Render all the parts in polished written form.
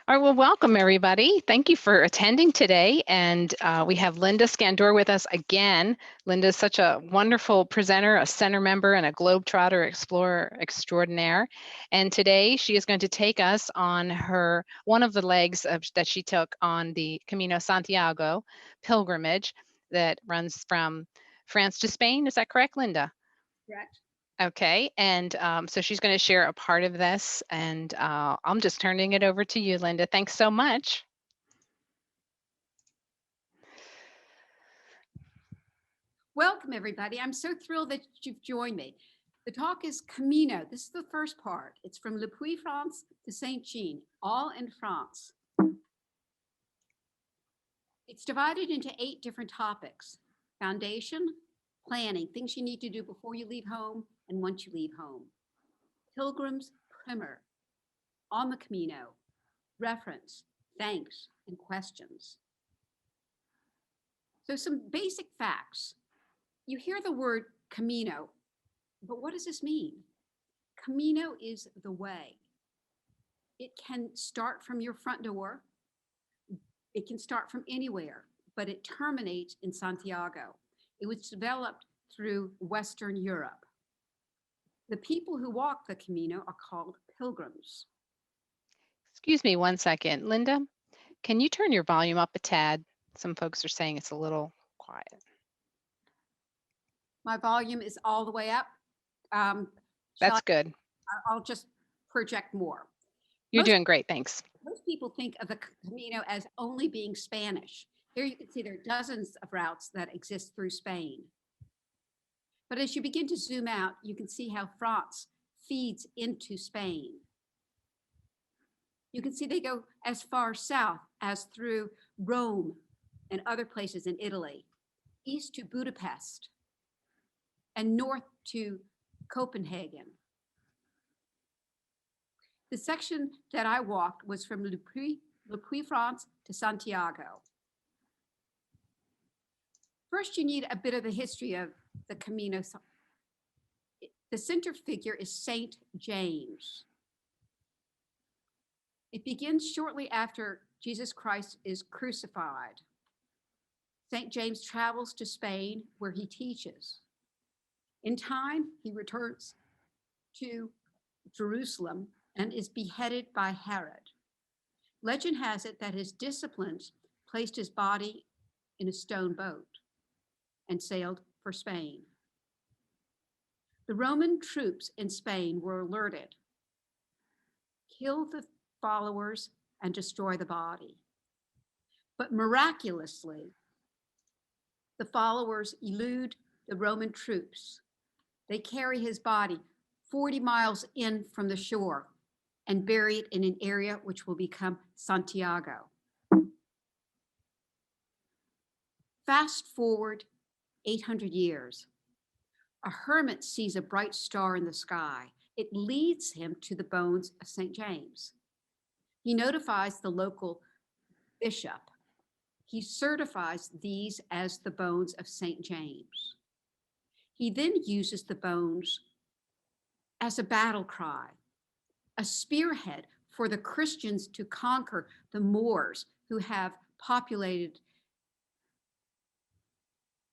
All right, well, welcome everybody. Thank you for attending today. And we have Linda Scandor with us again. Linda is such a wonderful presenter, a center member, and a globetrotter explorer extraordinaire. And today she is going to take us on one of the legs that she took on the Camino Santiago pilgrimage that runs from France to Spain. Is that correct, Linda? Correct. Okay, and so she's going to share a part of this, and I'm just turning it over to you, Linda. Thanks so much. Welcome, everybody. I'm so thrilled that you've joined me. The talk is Camino. This is the first part. It's from Le Puy, France to Saint-Jean, all in France. It's divided into 8 different topics: foundation, planning, things you need to do before you leave home and once you leave home; pilgrims primer, on the Camino, reference, thanks, and questions. So some basic facts. You hear the word Camino, but what does this mean? Camino is the way. It can start from your front door. It can start from anywhere, but it terminates in Santiago. It was developed through Western Europe. The people who walk the Camino are called pilgrims. Excuse me one second. Linda, can you turn your volume up a tad? Some folks are saying it's a little quiet. My volume is all the way up. That's good. I'll just project more. You're doing great, thanks. Most people think of the Camino as only being Spanish. Here you can see there are dozens of routes that exist through Spain. But as you begin to zoom out, you can see how France feeds into Spain. You can see they go as far south as through Rome and other places in Italy, east to Budapest, and north to Copenhagen. The section that I walked was from Le Puy, France to Santiago. First, you need a bit of the history of the Camino. The center figure is Saint James. It begins shortly after Jesus Christ is crucified. Saint James travels to Spain, where he teaches. In time, he returns to Jerusalem and is beheaded by Herod. Legend has it that his disciples placed his body in a stone boat and sailed for Spain. The Roman troops in Spain were alerted: kill the followers and destroy the body. But miraculously, the followers elude the Roman troops. They carry his body 40 miles in from the shore and bury it in an area which will become Santiago. Fast forward 800 years. A hermit sees a bright star in the sky. It leads him to the bones of St. James. He notifies the local bishop. He certifies these as the bones of St. James. He then uses the bones as a battle cry, a spearhead for the Christians to conquer the Moors who have populated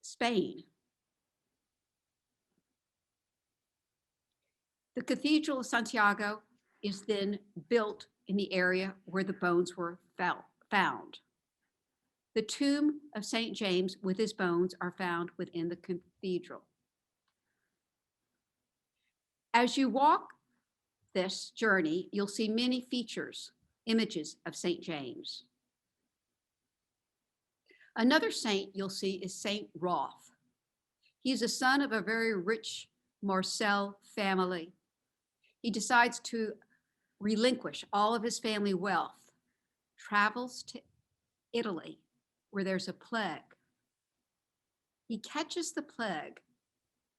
Spain. The Cathedral of Santiago is then built in the area where the bones were found. The tomb of St. James with his bones are found within the cathedral. As you walk this journey, you'll see many features, images of St. James. Another saint you'll see is Saint Roth. He's a son of a very rich Marcel family. He decides to relinquish all of his family wealth, travels to Italy, where there's a plague. He catches the plague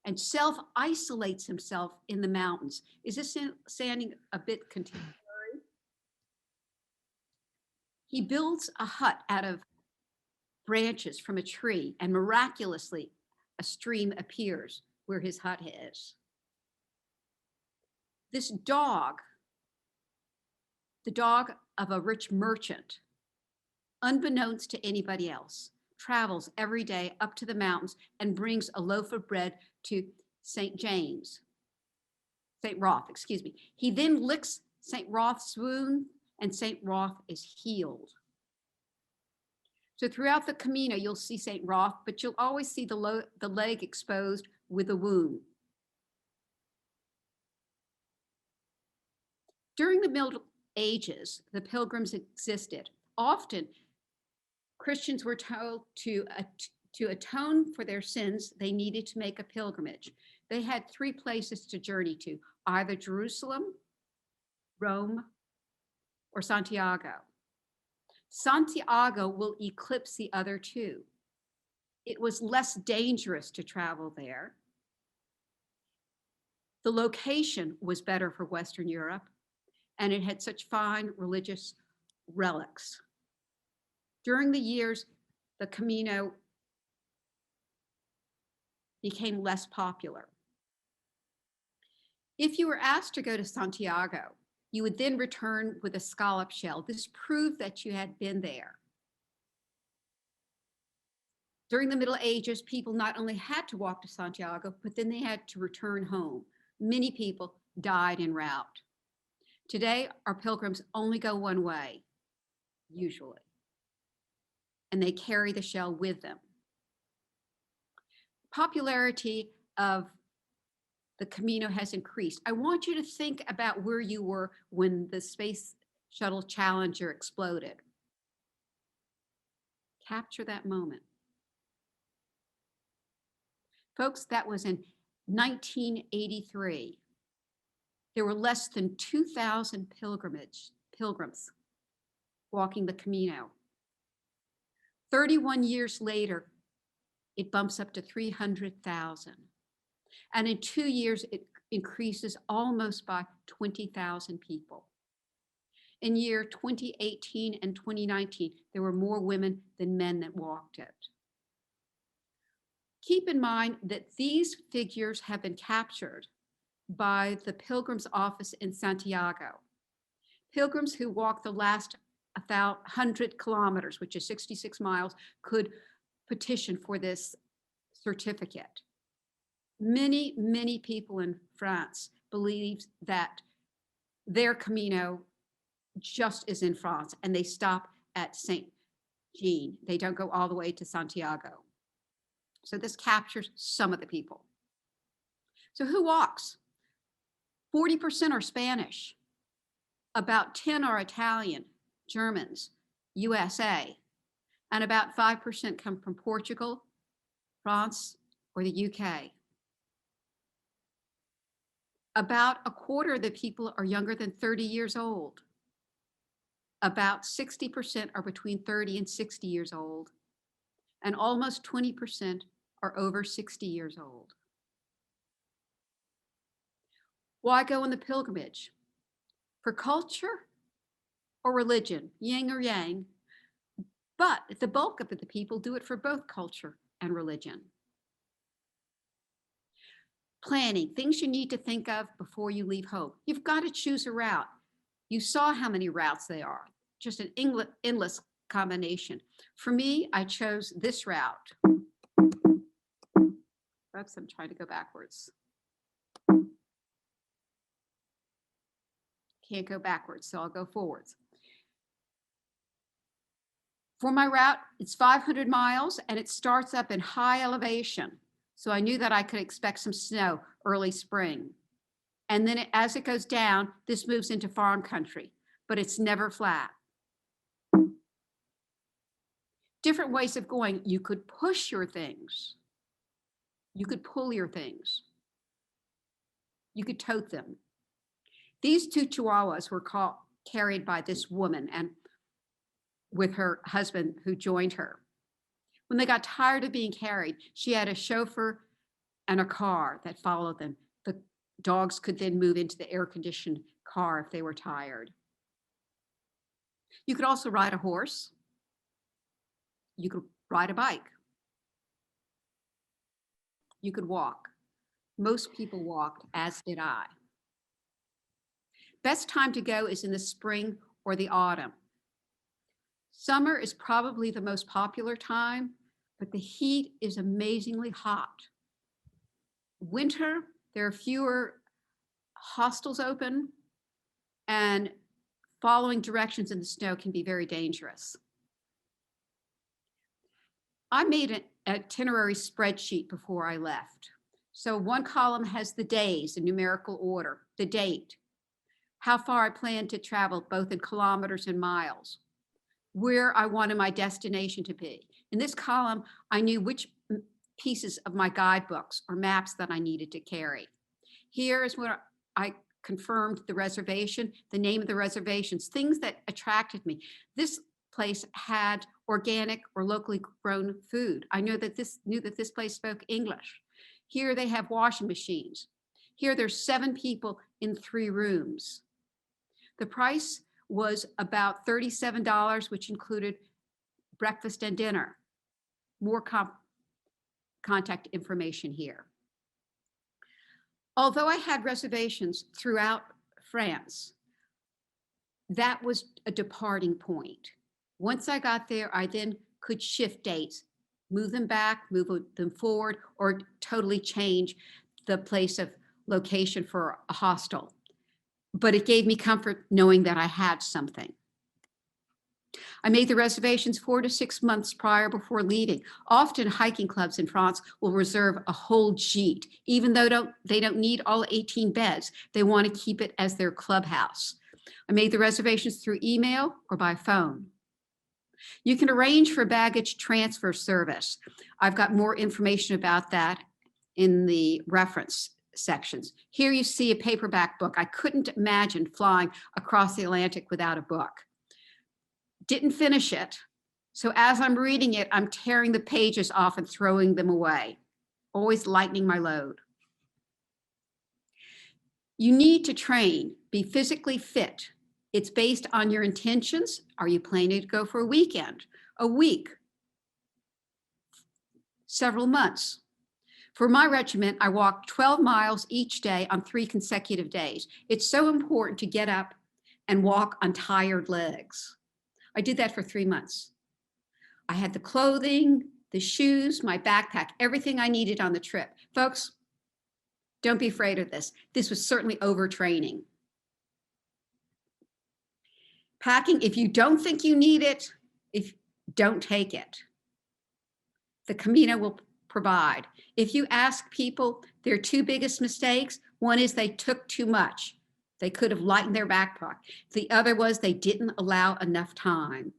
and self-isolates himself in the mountains. Is this sounding a bit contemporary? He builds a hut out of branches from a tree, and miraculously, a stream appears where his hut is. This dog, the dog of a rich merchant, unbeknownst to anybody else, travels every day up to the mountains and brings a loaf of bread to St. Roth, excuse me. He then licks St. Roth's wound and St. Roth is healed. So throughout the Camino, you'll see St. Roth, but you'll always see the leg exposed with a wound. During the Middle Ages, the pilgrims existed. Often, Christians were told to atone for their sins, they needed to make a pilgrimage. They had 3 places to journey to, either Jerusalem, Rome, or Santiago. Santiago will eclipse the other 2. It was less dangerous to travel there. The location was better for Western Europe, and it had such fine religious relics. During the years, the Camino became less popular. If you were asked to go to Santiago, you would then return with a scallop shell. This proved that you had been there. During the Middle Ages, people not only had to walk to Santiago, but then they had to return home. Many people died en route. Today, our pilgrims only go one way, usually, and they carry the shell with them. Popularity of the Camino has increased. I want you to think about where you were when the Space Shuttle Challenger exploded. Capture that moment. Folks, that was in 1983. There were less than 2,000 pilgrims walking the Camino. 31 years later, it bumps up to 300,000. And in 2 years, it increases almost by 20,000 people. In year 2018 and 2019, there were more women than men that walked it. Keep in mind that these figures have been captured by the Pilgrims office in Santiago. Pilgrims who walked the last 100 kilometers, which is 66 miles, could petition for this certificate. Many, many people in France believe that their Camino just is in France and they stop at Saint Jean. They don't go all the way to Santiago. So this captures some of the people. So who walks? 40% are Spanish. About 10 are Italian, Germans, USA, and about 5% come from Portugal, France, or the UK. About a quarter of the people are younger than 30 years old. About 60% are between 30 and 60 years old, and almost 20% are over 60 years old. Why go on the pilgrimage? For culture or religion, yin or yang, but the bulk of the people do it for both culture and religion. Planning, things you need to think of before you leave home. You've got to choose a route. You saw how many routes they are, just an endless combination. For me, I chose this route. Oops, I'm trying to go backwards. Can't go backwards, so I'll go forwards. For my route, it's 500 miles and it starts up in high elevation. So I knew that I could expect some snow early spring. And then as it goes down, this moves into farm country, but it's never flat. Different ways of going. You could push your things. You could pull your things. You could tote them. These 2 Chihuahuas were carried by this woman and with her husband who joined her. When they got tired of being carried, she had a chauffeur and a car that followed them. The dogs could then move into the air-conditioned car if they were tired. You could also ride a horse. You could ride a bike. You could walk. Most people walked, as did I. Best time to go is in the spring or the autumn. Summer is probably the most popular time, but the heat is amazingly hot. Winter, there are fewer hostels open, and following directions in the snow can be very dangerous. I made an itinerary spreadsheet before I left. So one column has the days in numerical order, the date, how far I plan to travel, both in kilometers and miles, where I wanted my destination to be. In this column, I knew which pieces of my guidebooks or maps that I needed to carry. Here is where I confirmed the reservation, the name of the reservations, things that attracted me. This place had organic or locally grown food. I knew that this place spoke English. Here they have washing machines. Here there's 7 people in 3 rooms. The price was about $37, which included breakfast and dinner. More contact information here. Although I had reservations throughout France, that was a departing point. Once I got there, I then could shift dates, move them back, move them forward, or totally change the place of location for a hostel. But it gave me comfort knowing that I had something. I made the reservations 4 to 6 months prior before leaving. Often hiking clubs in France will reserve a whole gîte, even though they don't need all 18 beds. They want to keep it as their clubhouse. I made the reservations through email or by phone. You can arrange for baggage transfer service. I've got more information about that in the reference sections. Here you see a paperback book. I couldn't imagine flying across the Atlantic without a book. Didn't finish it. So as I'm reading it, I'm tearing the pages off and throwing them away, always lightening my load. You need to train, be physically fit. It's based on your intentions. Are you planning to go for a weekend, a week, several months? For my regiment, I walked 12 miles each day on 3 consecutive days. It's so important to get up and walk on tired legs. I did that for 3 months. I had the clothing, the shoes, my backpack, everything I needed on the trip. Folks, don't be afraid of this. This was certainly overtraining. Packing, if you don't think you need it, don't take it. The Camino will provide. If you ask people their 2 biggest mistakes, one is they took too much. They could have lightened their backpack. The other was they didn't allow enough time.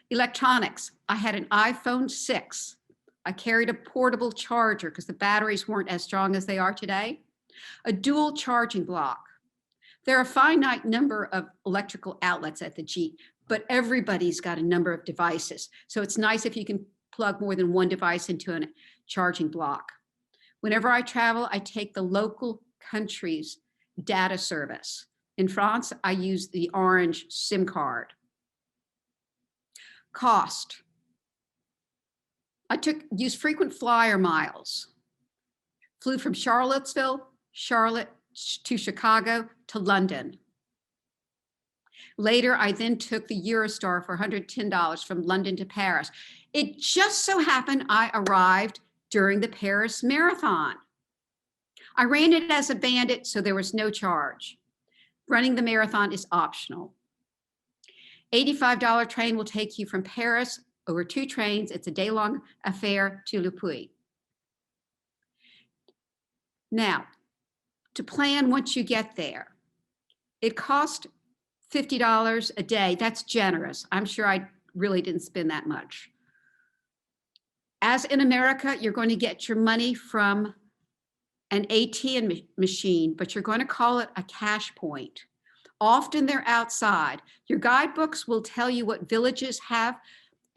Electronics, I had an iPhone 6. I carried a portable charger because the batteries weren't as strong as they are today. A dual charging block. There are a finite number of electrical outlets at the Jeep, but everybody's got a number of devices. So it's nice if you can plug more than one device into a charging block. Whenever I travel, I take the local country's data service. In France, I use the orange SIM card. Cost. I used frequent flyer miles. Flew from Charlottesville, Charlotte to Chicago to London. Later, I then took the Eurostar for $110 from London to Paris. It just so happened I arrived during the Paris Marathon. I ran it as a bandit, so there was no charge. Running the marathon is optional. $85 train will take you from Paris over 2 trains. It's a day-long affair to Le Puy. Now, to plan once you get there, it cost $50 a day. That's generous. I'm sure I really didn't spend that much. As in America, you're going to get your money from an ATM machine, but you're going to call it a cash point. Often they're outside. Your guidebooks will tell you what villages have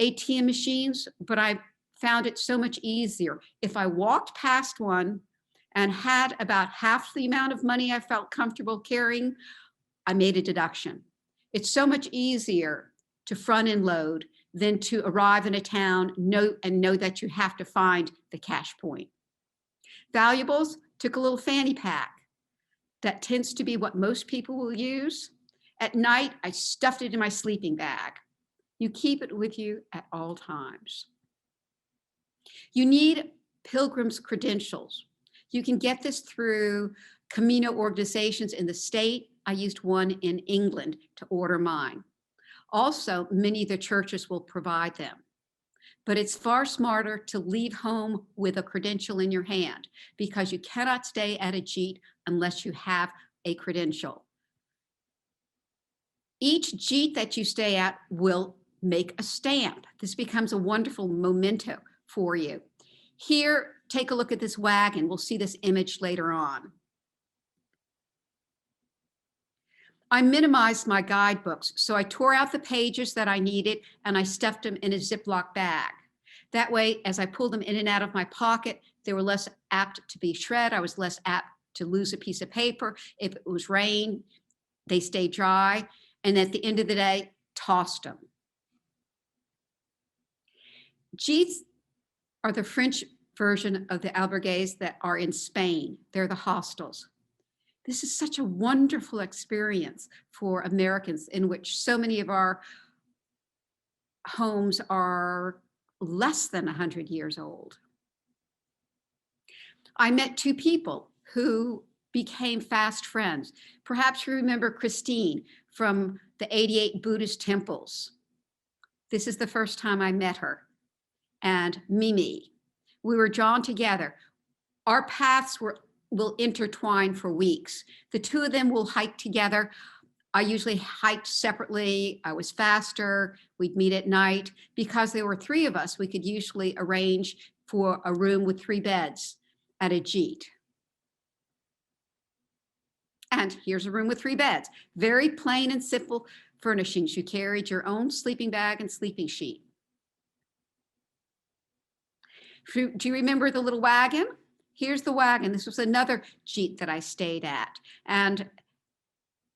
ATM machines, but I found it so much easier. If I walked past one and had about half the amount of money I felt comfortable carrying, I made a deduction. It's so much easier to front end load than to arrive in a town and know that you have to find the cash point. Valuables, took a little fanny pack. That tends to be what most people will use. At night, I stuffed it in my sleeping bag. You keep it with you at all times. You need Pilgrim's credentials. You can get this through Camino organizations in the state. I used one in England to order mine. Also, many of the churches will provide them. But it's far smarter to leave home with a credential in your hand because you cannot stay at a JEET unless you have a credential. Each JEET that you stay at will make a stamp. This becomes a wonderful memento for you. Here, take a look at this wagon. We'll see this image later on. I minimized my guidebooks, so I tore out the pages that I needed and I stuffed them in a Ziploc bag. That way, as I pulled them in and out of my pocket, they were less apt to be shred. I was less apt to lose a piece of paper. If it was rain, they stayed dry. And at the end of the day, tossed them. JEETs are the French version of the albergues that are in Spain. They're the hostels. This is such a wonderful experience for Americans in which so many of our homes are less than 100 years old. I met two people who became fast friends. Perhaps you remember Christine from the 88 Buddhist temples. This is the first time I met her. And Mimi. We were drawn together. Our paths will intertwine for weeks. The two of them will hike together. I usually hiked separately. I was faster. We'd meet at night. Because there were three of us, we could usually arrange for a room with 3 beds at a JEET. And here's a room with 3 beds. Very plain and simple furnishings. You carried your own sleeping bag and sleeping sheet. Do you remember the little wagon? Here's the wagon. This was another JEET that I stayed at. And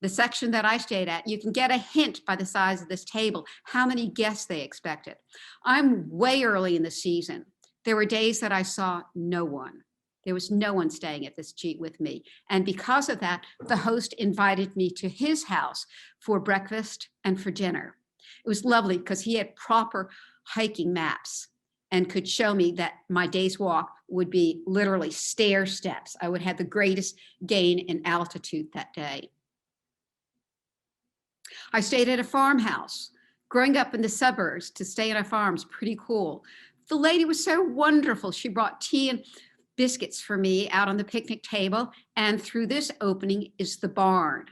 the section that I stayed at, you can get a hint by the size of this table, how many guests they expected. I'm way early in the season. There were days that I saw no one. There was no one staying at this JEET with me. And because of that, the host invited me to his house for breakfast and for dinner. It was lovely because he had proper hiking maps and could show me that my day's walk would be literally stair steps. I would have the greatest gain in altitude that day. I stayed at a farmhouse. Growing up in the suburbs, to stay on a farm is pretty cool. The lady was so wonderful. She brought tea and biscuits for me out on the picnic table. And through this opening is the barn.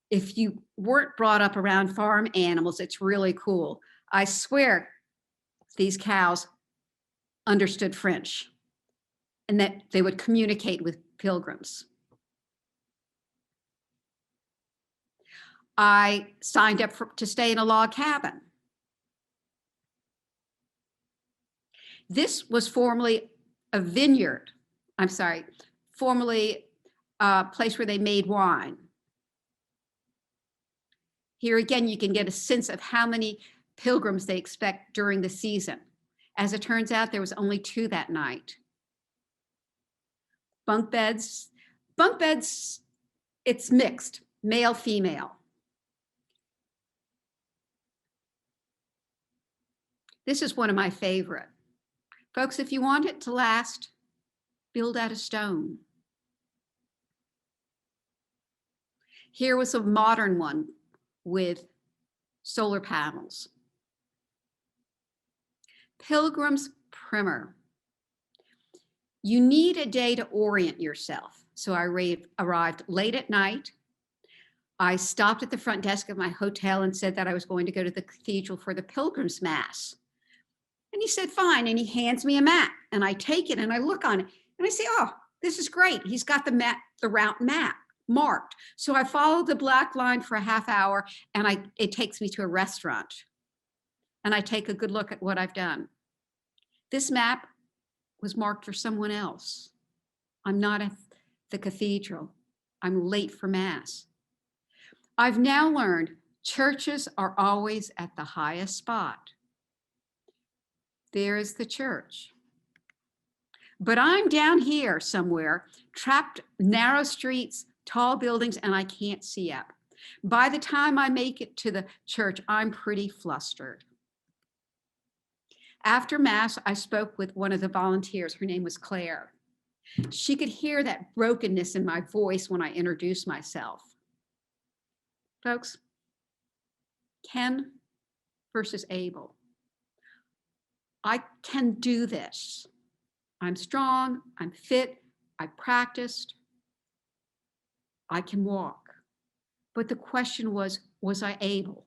If you weren't brought up around farm animals, it's really cool. I swear these cows understood French and that they would communicate with pilgrims. I signed up to stay in a log cabin. This was formerly a vineyard. Formerly a place where they made wine. Here again, you can get a sense of how many pilgrims they expect during the season. As it turns out, there was only 2 that night. Bunk beds, it's mixed, male, female. This is one of my favorite. Folks, if you want it to last, build out of stone. Here was a modern one with solar panels. Pilgrim's primer. You need a day to orient yourself. So I arrived late at night. I stopped at the front desk of my hotel and said that I was going to go to the cathedral for the Pilgrims Mass. And he said, fine. And he hands me a map. And I take it and I look on it. And I say, oh, this is great. He's got the map, the route map marked. So I follow the black line for a half hour and it takes me to a restaurant. And I take a good look at what I've done. This map was marked for someone else. I'm not at the cathedral. I'm late for Mass. I've now learned churches are always at the highest spot. There is the church. But I'm down here somewhere, trapped narrow streets, tall buildings, and I can't see up. By the time I make it to the church, I'm pretty flustered. After Mass, I spoke with one of the volunteers. Her name was Claire. She could hear that brokenness in my voice when I introduced myself. Folks, Ken versus Abel. I can do this. I'm strong, I'm fit, I practiced, I can walk. But the question was I able?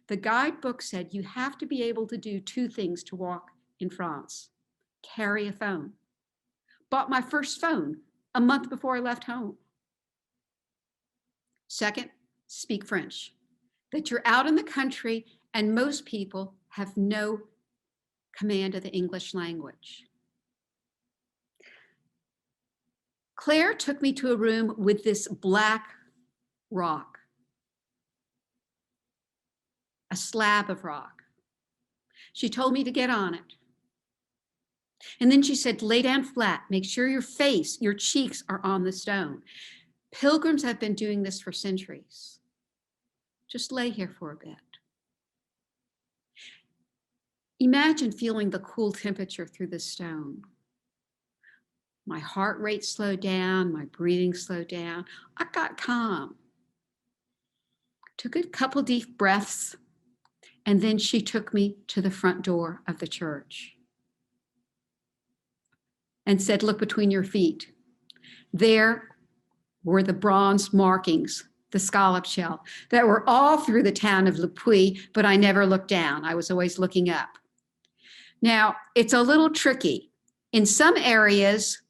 The guidebook said you have to be able to do two things to walk in France. Carry a phone. Bought my first phone a month before I left home. Second, speak French. That you're out in the country and most people have no command of the English language. Claire took me to a room with this black rock, a slab of rock. She told me to get on it. And then she said, lay down flat, make sure your face, your cheeks are on the stone. Pilgrims have been doing this for centuries. Just lay here for a bit. Imagine feeling the cool temperature through the stone. My heart rate slowed down, my breathing slowed down. I got calm. Took a couple deep breaths, and then she took me to the front door of the church and said, look between your feet. There were the bronze markings, the scallop shell, that were all through the town of Le Puy, but I never looked down. I was always looking up. Now, it's a little tricky. In some areas,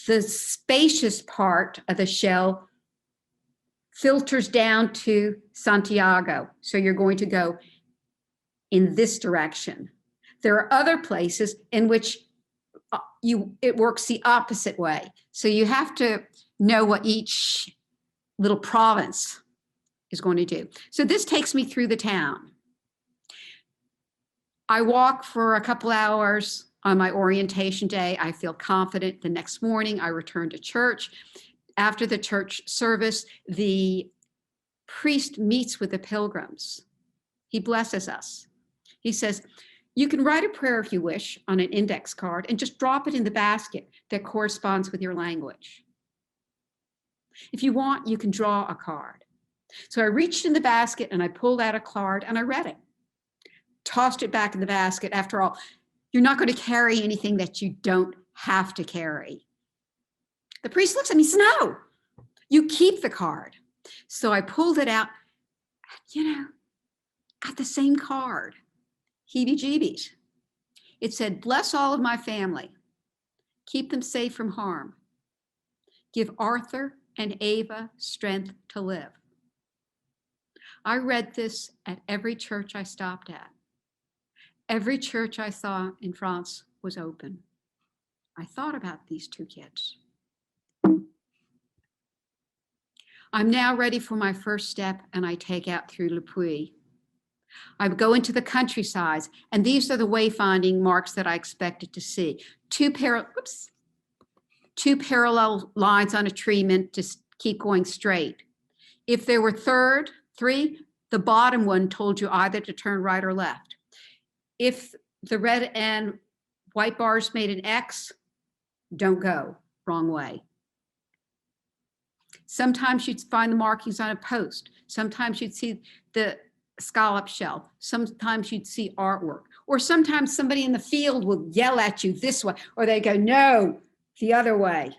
the spacious part of the shell filters down to Santiago. So you're going to go in this direction. There are other places in which it works the opposite way. So you have to know what each little province is going to do. So this takes me through the town. I walk for a couple hours on my orientation day. I feel confident. The next morning, I return to church. After the church service, the priest meets with the pilgrims. He blesses us. He says, you can write a prayer if you wish on an index card and just drop it in the basket that corresponds with your language. If you want, you can draw a card. So I reached in the basket and I pulled out a card and I read it. Tossed it back in the basket. After all, you're not going to carry anything that you don't have to carry. The priest looks at me and says, no, you keep the card. So I pulled it out, got the same card. Heebie-jeebies. It said, bless all of my family. Keep them safe from harm. Give Arthur and Ava strength to live. I read this at every church I stopped at. Every church I saw in France was open. I thought about these two kids. I'm now ready for my first step, and I take out through Le Puy. I go into the countryside, and these are the wayfinding marks that I expected to see. Two parallel lines on a tree meant to keep going straight. If there were three, the bottom one told you either to turn right or left. If the red and white bars made an X, don't go, wrong way. Sometimes you'd find the markings on a post. Sometimes you'd see the scallop shell. Sometimes you'd see artwork. Or sometimes somebody in the field will yell at you this way, or they go, no, the other way.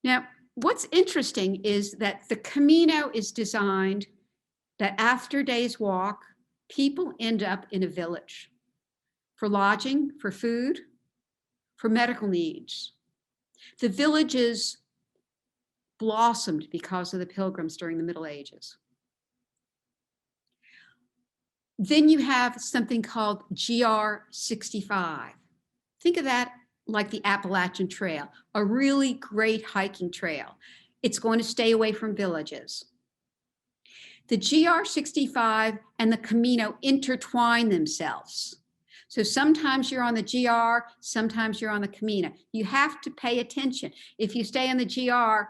Now, what's interesting is that the Camino is designed that after a day's walk, people end up in a village for lodging, for food, for medical needs. The villages blossomed because of the Pilgrims during the Middle Ages. Then you have something called GR65. Think of that like the Appalachian Trail, a really great hiking trail. It's going to stay away from villages. The GR65 and the Camino intertwine themselves. So sometimes you're on the GR, sometimes you're on the Camino. You have to pay attention. If you stay on the GR,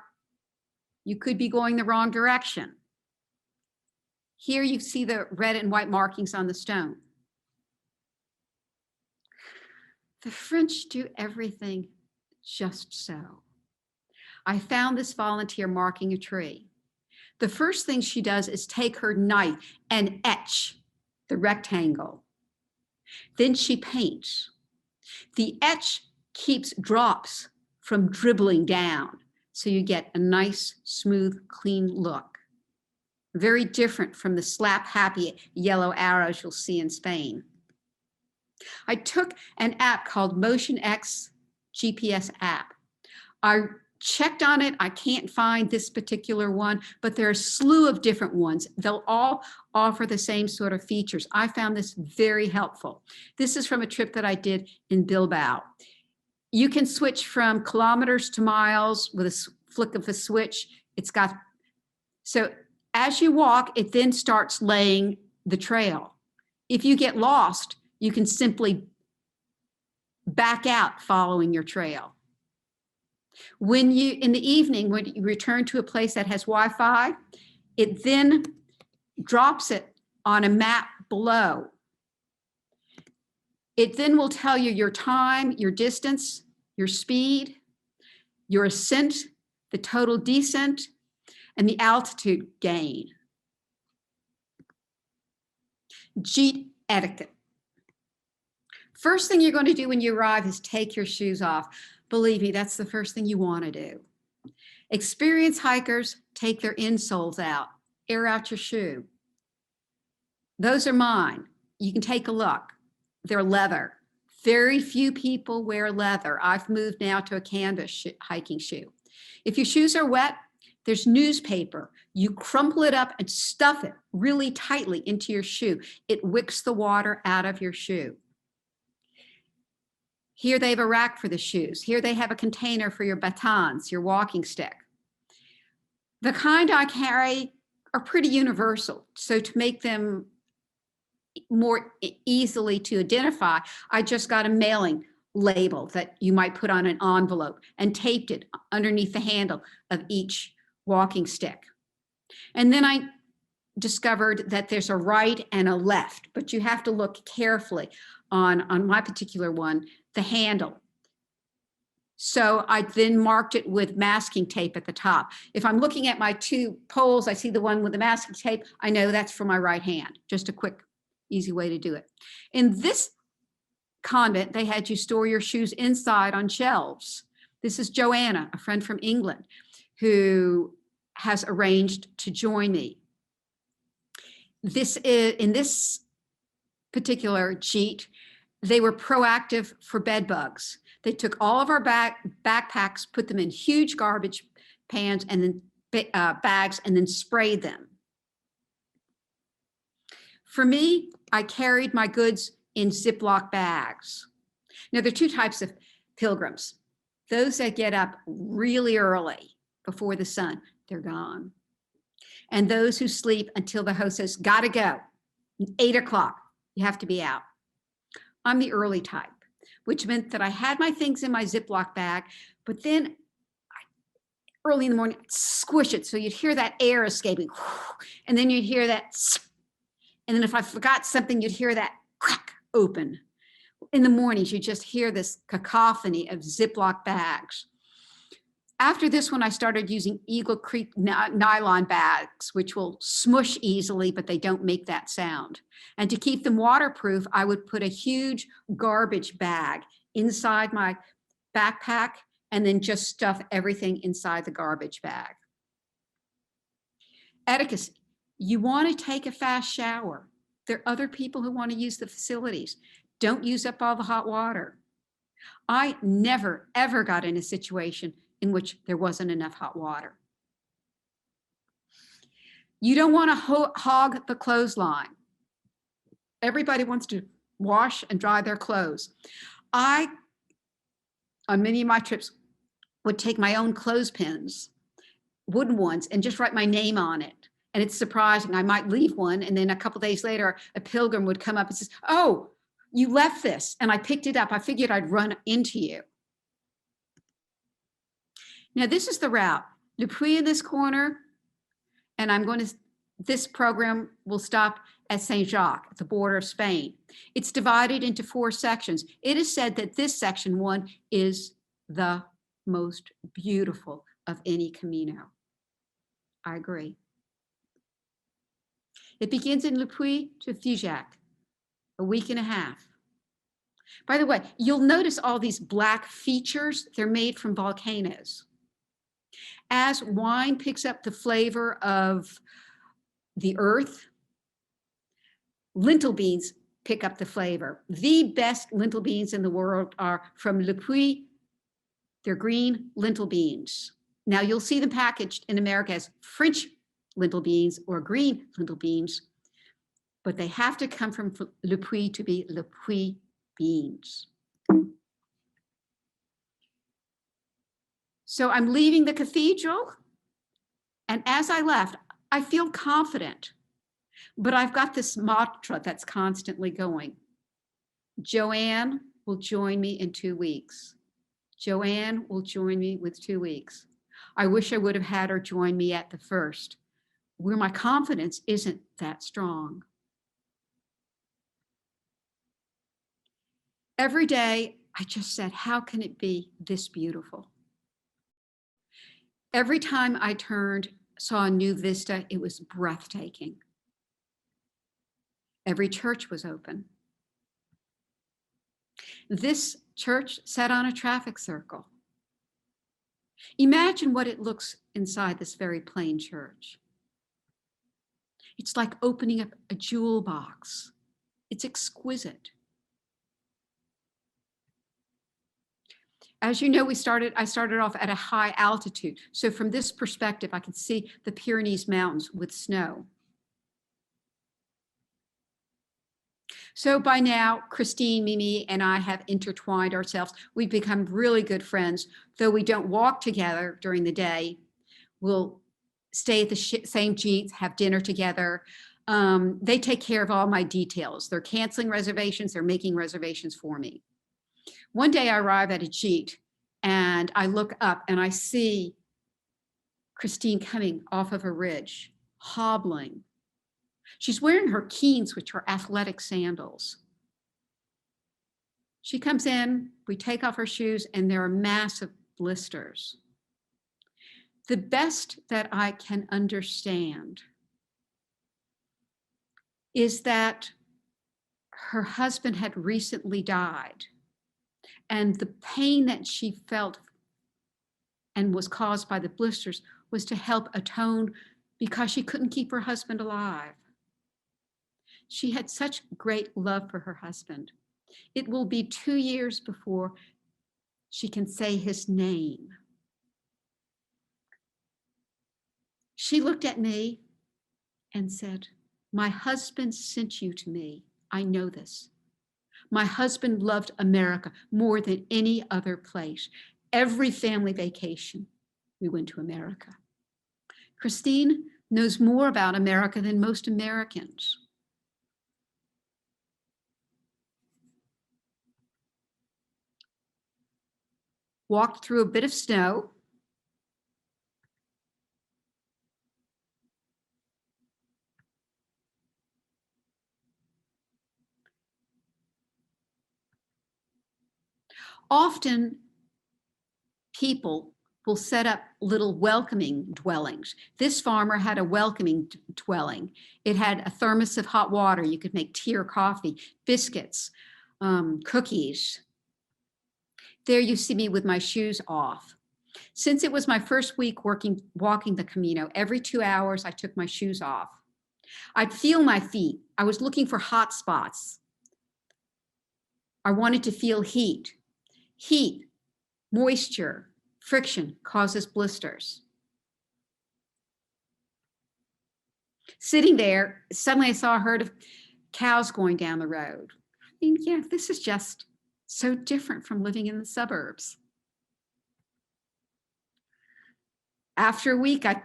you could be going the wrong direction. Here you see the red and white markings on the stone. The French do everything just so. I found this volunteer marking a tree. The first thing she does is take her knife and etch the rectangle. Then she paints. The etch keeps drops from dribbling down, so you get a nice, smooth, clean look. Very different from the slap-happy yellow arrows you'll see in Spain. I took an app called Motionx GPS App. I checked on it. I can't find this particular one, but there are a slew of different ones. They'll all offer the same sort of features. I found this very helpful. This is from a trip that I did in Bilbao. You can switch from kilometers to miles with a flick of a switch. So as you walk, it then starts laying the trail. If you get lost, you can simply back out following your trail. In the evening, when you return to a place that has Wi-Fi, it then drops it on a map below. It then will tell you your time, your distance, your speed, your ascent, the total descent, and the altitude gain. Etiquette. First thing you're going to do when you arrive is take your shoes off. Believe me, that's the first thing you want to do. Experienced hikers take their insoles out, air out your shoe. Those are mine. You can take a look. They're leather. Very few people wear leather. I've moved now to a canvas hiking shoe. If your shoes are wet, there's newspaper. You crumple it up and stuff it really tightly into your shoe. It wicks the water out of your shoe. Here they have a rack for the shoes. Here they have a container for your batons, your walking stick. The kind I carry are pretty universal. So to make them more easily to identify, I just got a mailing label that you might put on an envelope and taped it underneath the handle of each walking stick. And then I discovered that there's a right and a left, but you have to look carefully on my particular one, the handle. So I then marked it with masking tape at the top. If I'm looking at my two poles, I see the one with the masking tape, I know that's for my right hand. Just a quick, easy way to do it. In this convent, they had you store your shoes inside on shelves. This is Joanna, a friend from England, who has arranged to join me. In this particular sheet, they were proactive for bed bugs. They took all of our backpacks, put them in huge garbage pans and then bags, and then sprayed them. For me, I carried my goods in Ziploc bags. Now, there are two types of pilgrims. Those that get up really early before the sun, they're gone. And those who sleep until the host says, gotta go, 8 o'clock, you have to be out. I'm the early type, which meant that I had my things in my Ziploc bag, but then early in the morning, I'd squish it so you'd hear that air escaping, and then you'd hear that, and then if I forgot something, you'd hear that crack open. In the mornings, you just hear this cacophony of Ziploc bags. After this one, I started using Eagle Creek nylon bags, which will smush easily, but they don't make that sound. And to keep them waterproof, I would put a huge garbage bag inside my backpack and then just stuff everything inside the garbage bag. Etiquette, you want to take a fast shower. There are other people who want to use the facilities. Don't use up all the hot water. I never, ever got in a situation in which there wasn't enough hot water. You don't want to hog the clothesline. Everybody wants to wash and dry their clothes. I, on many of my trips, would take my own clothespins, wooden ones, and just write my name on it. And it's surprising, I might leave one, and then a couple days later, a pilgrim would come up and says, oh, You left this and I picked it up. I figured I'd run into you. Now this is the route. Le Puy in this corner, and this program will stop at Saint-Jacques, at the border of Spain. It's divided into 4 sections. It is said that this section 1 is the most beautiful of any Camino. I agree. It begins in Le Puy to Figeac, a week and a half. By the way, you'll notice all these black features. They're made from volcanoes. As wine picks up the flavor of the earth, lentil beans pick up the flavor. The best lentil beans in the world are from Le Puy. They're green lentil beans. Now you'll see them packaged in America as French lentil beans or green lentil beans, but they have to come from Le Puy to be Le Puy beans. So I'm leaving the cathedral, and as I left, I feel confident, but I've got this mantra that's constantly going. Joanne will join me in 2 weeks. Joanne will join me with 2 weeks. I wish I would have had her join me at the first, where my confidence isn't that strong. Every day, I just said, how can it be this beautiful? Every time I turned, saw a new vista, it was breathtaking. Every church was open. This church sat on a traffic circle. Imagine what it looks inside this very plain church. It's like opening up a jewel box. It's exquisite. As you know, I started off at a high altitude. So from this perspective, I could see the Pyrenees Mountains with snow. So by now, Christine, Mimi, and I have intertwined ourselves. We've become really good friends. Though we don't walk together during the day, we'll stay at the same Jeets, have dinner together. They take care of all my details. They're canceling reservations. They're making reservations for me. One day I arrive at a Jeet and I look up and I see Christine coming off of a ridge, hobbling. She's wearing her Keens, which are athletic sandals. She comes in, we take off her shoes, and there are massive blisters. The best that I can understand is that her husband had recently died, and the pain that she felt and was caused by the blisters was to help atone because she couldn't keep her husband alive. She had such great love for her husband. It will be 2 years before she can say his name. She looked at me and said, "My husband sent you to me. I know this. My husband loved America more than any other place. Every family vacation, we went to America." Christine knows more about America than most Americans. Walked through a bit of snow. Often people will set up little welcoming dwellings. This farmer had a welcoming dwelling. It had a thermos of hot water. You could make tea or coffee, biscuits, cookies. There you see me with my shoes off. Since it was my first week walking the Camino, every 2 hours I took my shoes off. I'd feel my feet. I was looking for hot spots. I wanted to feel heat. Heat, moisture, friction causes blisters. Sitting there, suddenly I saw a herd of cows going down the road. I mean, yeah, this is just so different from living in the suburbs. After a week, I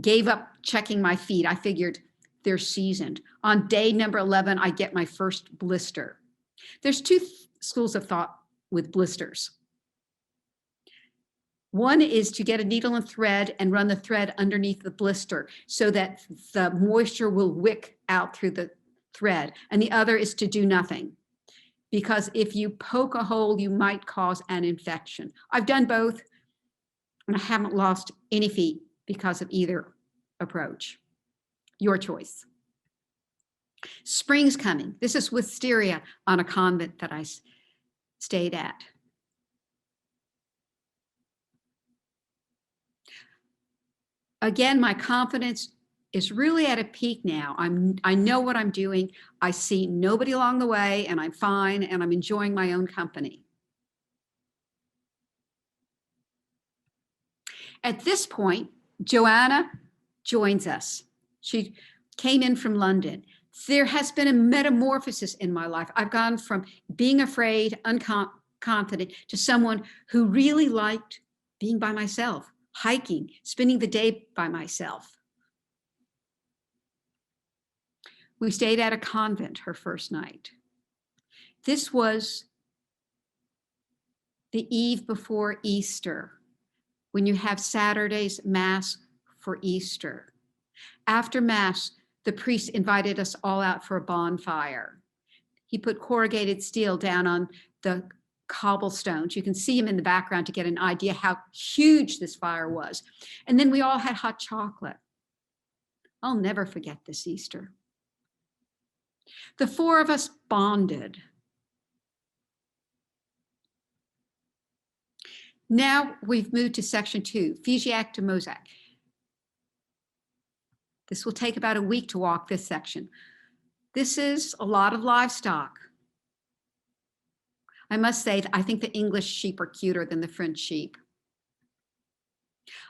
gave up checking my feet. I figured they're seasoned. On day number 11, I get my first blister. There's two schools of thought with blisters. One is to get a needle and thread and run the thread underneath the blister so that the moisture will wick out through the thread. And the other is to do nothing, because if you poke a hole, you might cause an infection. I've done both, and I haven't lost any feet because of either approach. Your choice. Spring's coming. This is wisteria on a convent that I stayed at. Again, my confidence is really at a peak now. I know what I'm doing. I see nobody along the way, and I'm fine, and I'm enjoying my own company. At this point, Joanna joins us. She came in from London. There has been a metamorphosis in my life. I've gone from being afraid, unconfident, to someone who really liked being by myself, hiking, spending the day by myself. We stayed at a convent her first night. This was the eve before Easter, when you have Saturday's Mass for Easter. After Mass, the priest invited us all out for a bonfire. He put corrugated steel down on the cobblestones. You can see him in the background to get an idea how huge this fire was. And then we all had hot chocolate. I'll never forget this Easter. The four of us bonded. Now we've moved to section 2, Physique to Mosaic. This will take about a week to walk this section. This is a lot of livestock. I must say that I think the English sheep are cuter than the French sheep.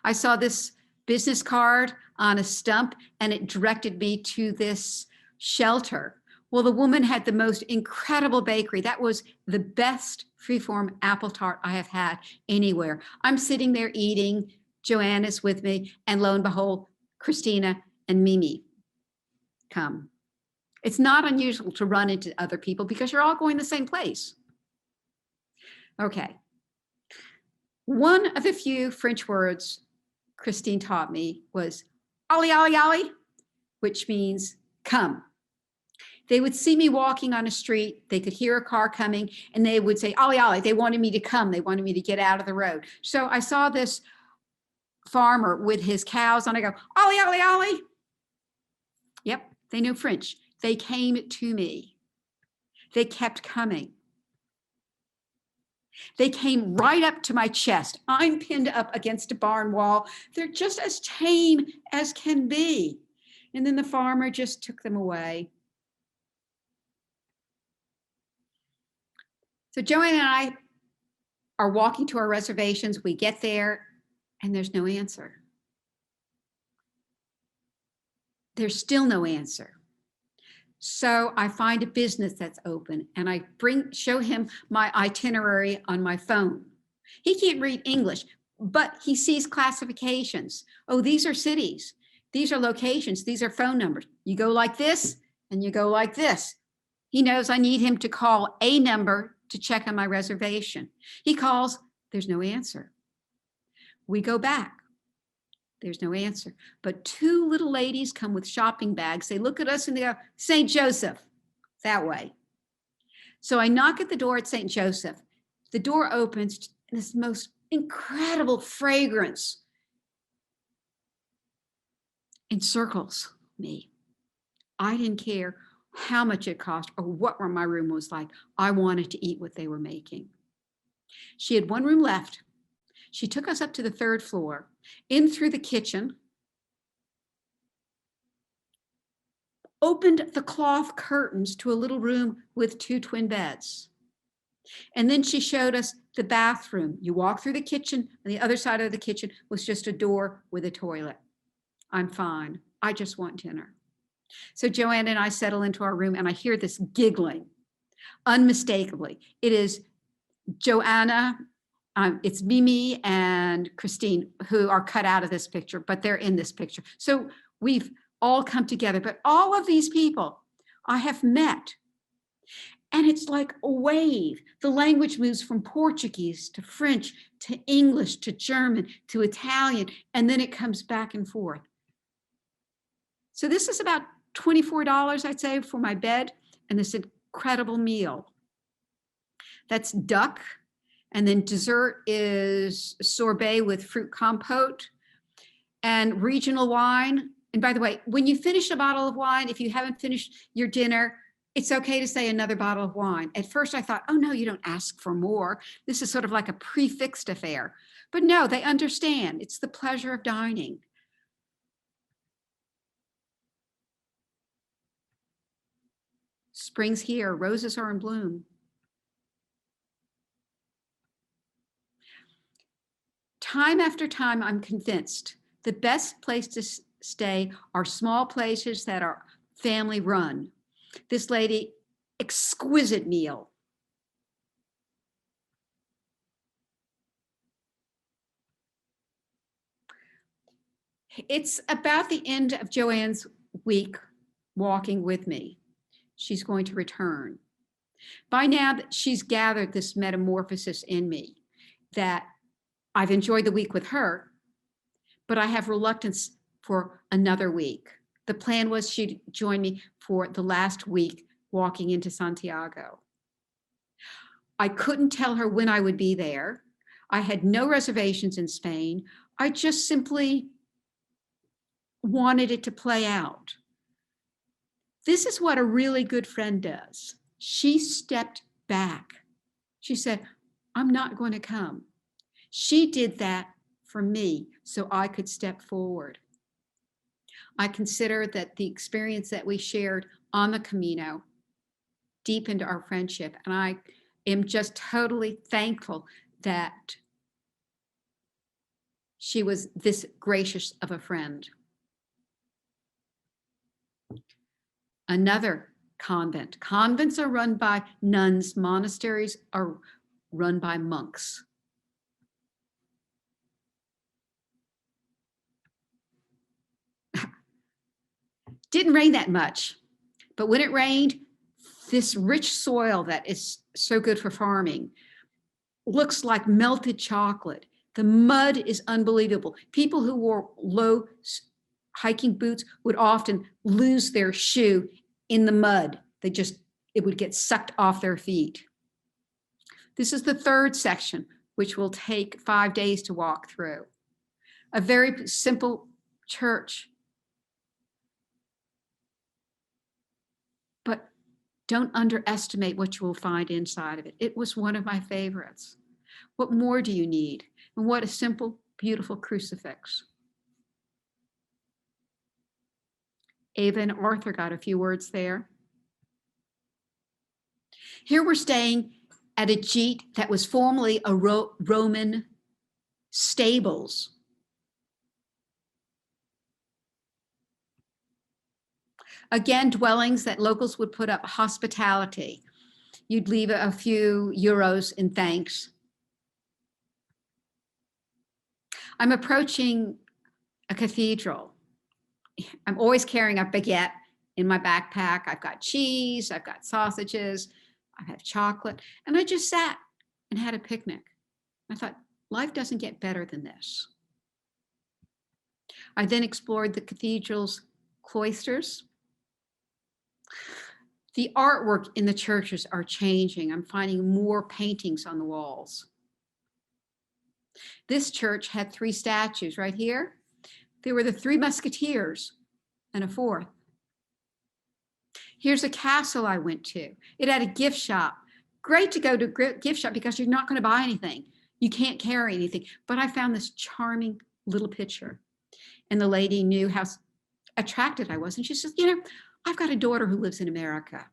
I saw this business card on a stump, and it directed me to this shelter. Well, the woman had the most incredible bakery. That was the best freeform apple tart I have had anywhere. I'm sitting there eating, Joanna's with me, and lo and behold, Christina and Mimi come. It's not unusual to run into other people because you're all going the same place. Okay. One of the few French words Christine taught me was "Allez, allez, allez," which means come. They would see me walking on a street, they could hear a car coming, and they would say, "Allez, allez." They wanted me to come. They wanted me to get out of the road. So I saw this farmer with his cows, and I go, "Allez, allez, allez." Yep, they knew French. They came to me. They kept coming. They came right up to my chest. I'm pinned up against a barn wall. They're just as tame as can be. And then the farmer just took them away. So Joanne and I are walking to our reservations. We get there and there's no answer. There's still no answer. So I find a business that's open and I show him my itinerary on my phone. He can't read English, but he sees classifications. Oh, these are cities. These are locations. These are phone numbers. You go like this and you go like this. He knows I need him to call a number to check on my reservation. He calls, there's no answer. We go back. There's no answer. But two little ladies come with shopping bags. They look at us and they go, St. Joseph, that way. So I knock at the door at St. Joseph. The door opens, and this most incredible fragrance encircles me. I didn't care how much it cost or what my room was like. I wanted to eat what they were making. She had one room left. She took us up to the 3rd floor, in through the kitchen, opened the cloth curtains to a little room with 2 twin beds. And then she showed us the bathroom. You walk through the kitchen, and the other side of the kitchen was just a door with a toilet. I'm fine. I just want dinner. So Joanne and I settle into our room, and I hear this giggling, unmistakably. It is Joanna. It's Mimi and Christine who are cut out of this picture, but they're in this picture. So we've all come together, but all of these people I have met. And it's like a wave. The language moves from Portuguese to French to English to German to Italian, and then it comes back and forth. So this is about $24, I'd say, for my bed and this incredible meal. That's duck. And then dessert is sorbet with fruit compote and regional wine. And by the way, when you finish a bottle of wine, if you haven't finished your dinner, it's okay to say another bottle of wine. At first I thought, oh no, you don't ask for more. This is sort of like a prefixed affair. But no, they understand. It's the pleasure of dining. Spring's here, roses are in bloom. Time after time, I'm convinced the best place to stay are small places that are family run. This lady, exquisite meal. It's about the end of Joanne's week walking with me. She's going to return. By now, she's gathered this metamorphosis in me that I've enjoyed the week with her, but I have reluctance for another week. The plan was she'd join me for the last week walking into Santiago. I couldn't tell her when I would be there. I had no reservations in Spain. I just simply wanted it to play out. This is what a really good friend does. She stepped back. She said, I'm not going to come. She did that for me so I could step forward. I consider that the experience that we shared on the Camino deepened our friendship, and I am just totally thankful that she was this gracious of a friend. Another convent. Convents are run by nuns. Monasteries are run by monks. Didn't rain that much, but when it rained, this rich soil that is so good for farming looks like melted chocolate. The mud is unbelievable. People who wore low hiking boots would often lose their shoe in the mud. It would get sucked off their feet. This is the third section, which will take 5 days to walk through. A very simple church. But don't underestimate what you will find inside of it. It was one of my favorites. What more do you need? And what a simple, beautiful crucifix. Ava and Arthur got a few words there. Here we're staying at a gite that was formerly a Roman stables. Again, dwellings that locals would put up hospitality. You'd leave a few euros in thanks. I'm approaching a cathedral. I'm always carrying a baguette in my backpack. I've got cheese, I've got sausages, I have chocolate, and I just sat and had a picnic. I thought, life doesn't get better than this. I then explored the cathedral's cloisters. The artwork in the churches are changing. I'm finding more paintings on the walls. This church had 3 statues right here. There were the 3 musketeers and a 4th. Here's a castle I went to. It had a gift shop. Great to go to a gift shop because you're not going to buy anything. You can't carry anything. But I found this charming little picture. And the lady knew how attracted I was. And she says, I've got a daughter who lives in America.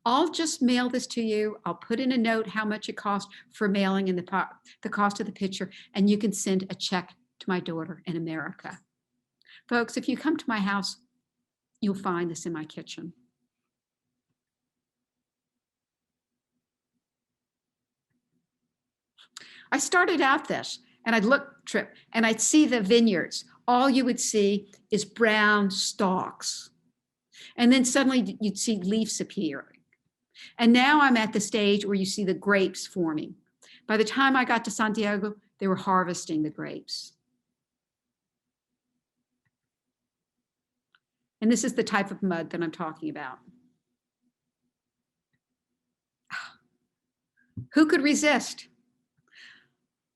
I'll just mail this to you. I'll put in a note how much it cost for mailing and the cost of the picture, and you can send a check to my daughter in America. Folks, if you come to my house, you'll find this in my kitchen. I started out this, and I'd look trip, and I'd see the vineyards. All you would see is brown stalks. And then suddenly you'd see leaves appearing. And now I'm at the stage where you see the grapes forming. By the time I got to Santiago, they were harvesting the grapes. And this is the type of mud that I'm talking about. Who could resist?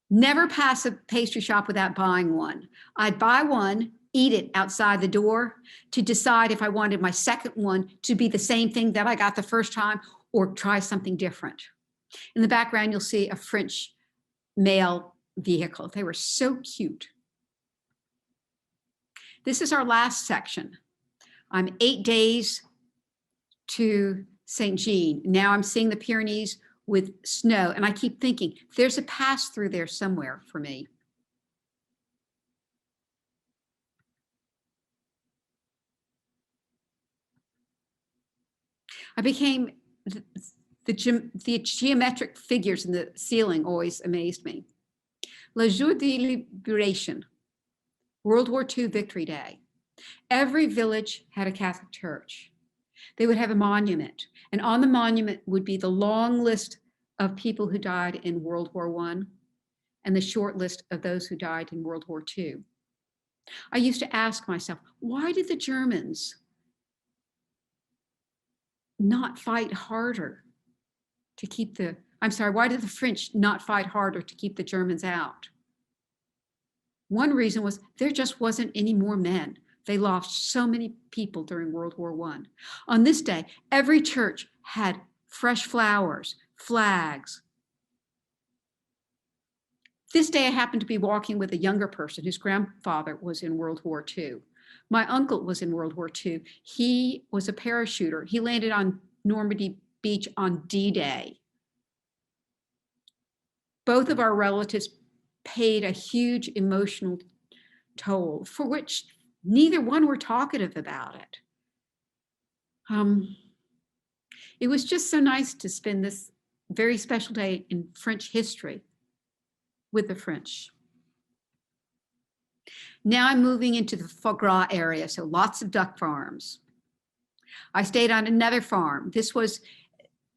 Never pass a pastry shop without buying one. I'd buy one, eat it outside the door to decide if I wanted my second one to be the same thing that I got the first time or try something different. In the background, you'll see a French mail vehicle. They were so cute. This is our last section. I'm 8 days to St. Jean. Now I'm seeing the Pyrenees with snow, and I keep thinking there's a pass through there somewhere for me. I became, the geometric figures in the ceiling always amazed me. Le Jour de Libération, World War II Victory Day. Every village had a Catholic church. They would have a monument, and on the monument would be the long list of people who died in World War I and the short list of those who died in World War II. I used to ask myself, why did the Germans not fight harder to keep why did the French not fight harder to keep the Germans out? One reason was there just wasn't any more men. They lost so many people during World War I. On this day, every church had fresh flowers, flags. This day, I happened to be walking with a younger person whose grandfather was in World War II. My uncle was in World War II. He was a parachuter. He landed on Normandy Beach on D-Day. Both of our relatives paid a huge emotional toll for which neither one were talkative about it. It was just so nice to spend this very special day in French history with the French. Now I'm moving into the foie gras area, so lots of duck farms. I stayed on another farm. This was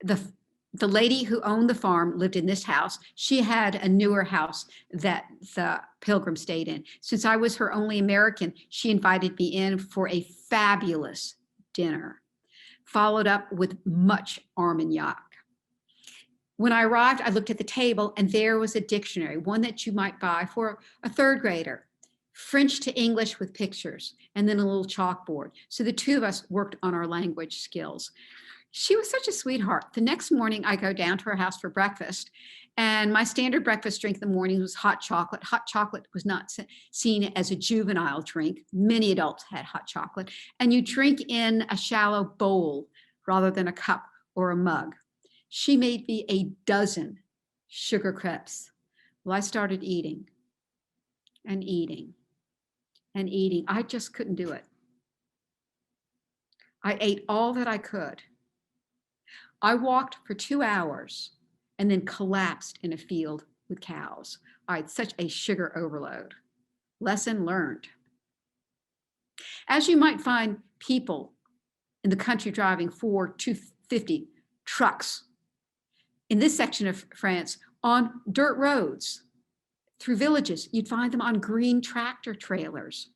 the lady who owned the farm lived in this house. She had a newer house that the Pilgrim stayed in. Since I was her only American, she invited me in for a fabulous dinner, followed up with much Armagnac. When I arrived, I looked at the table and there was a dictionary, one that you might buy for a third grader, French to English with pictures, and then a little chalkboard. So the two of us worked on our language skills. She was such a sweetheart. The next morning, I go down to her house for breakfast, and my standard breakfast drink in the morning was hot chocolate. Hot chocolate was not seen as a juvenile drink. Many adults had hot chocolate, and you drink in a shallow bowl rather than a cup or a mug. She made me a dozen sugar crepes. Well, I started eating and eating and eating. I just couldn't do it. I ate all that I could. I walked for 2 hours and then collapsed in a field with cows. I had such a sugar overload. Lesson learned. As you might find people in the country driving Ford 250 trucks in this section of France on dirt roads through villages, you'd find them on green tractor trailers.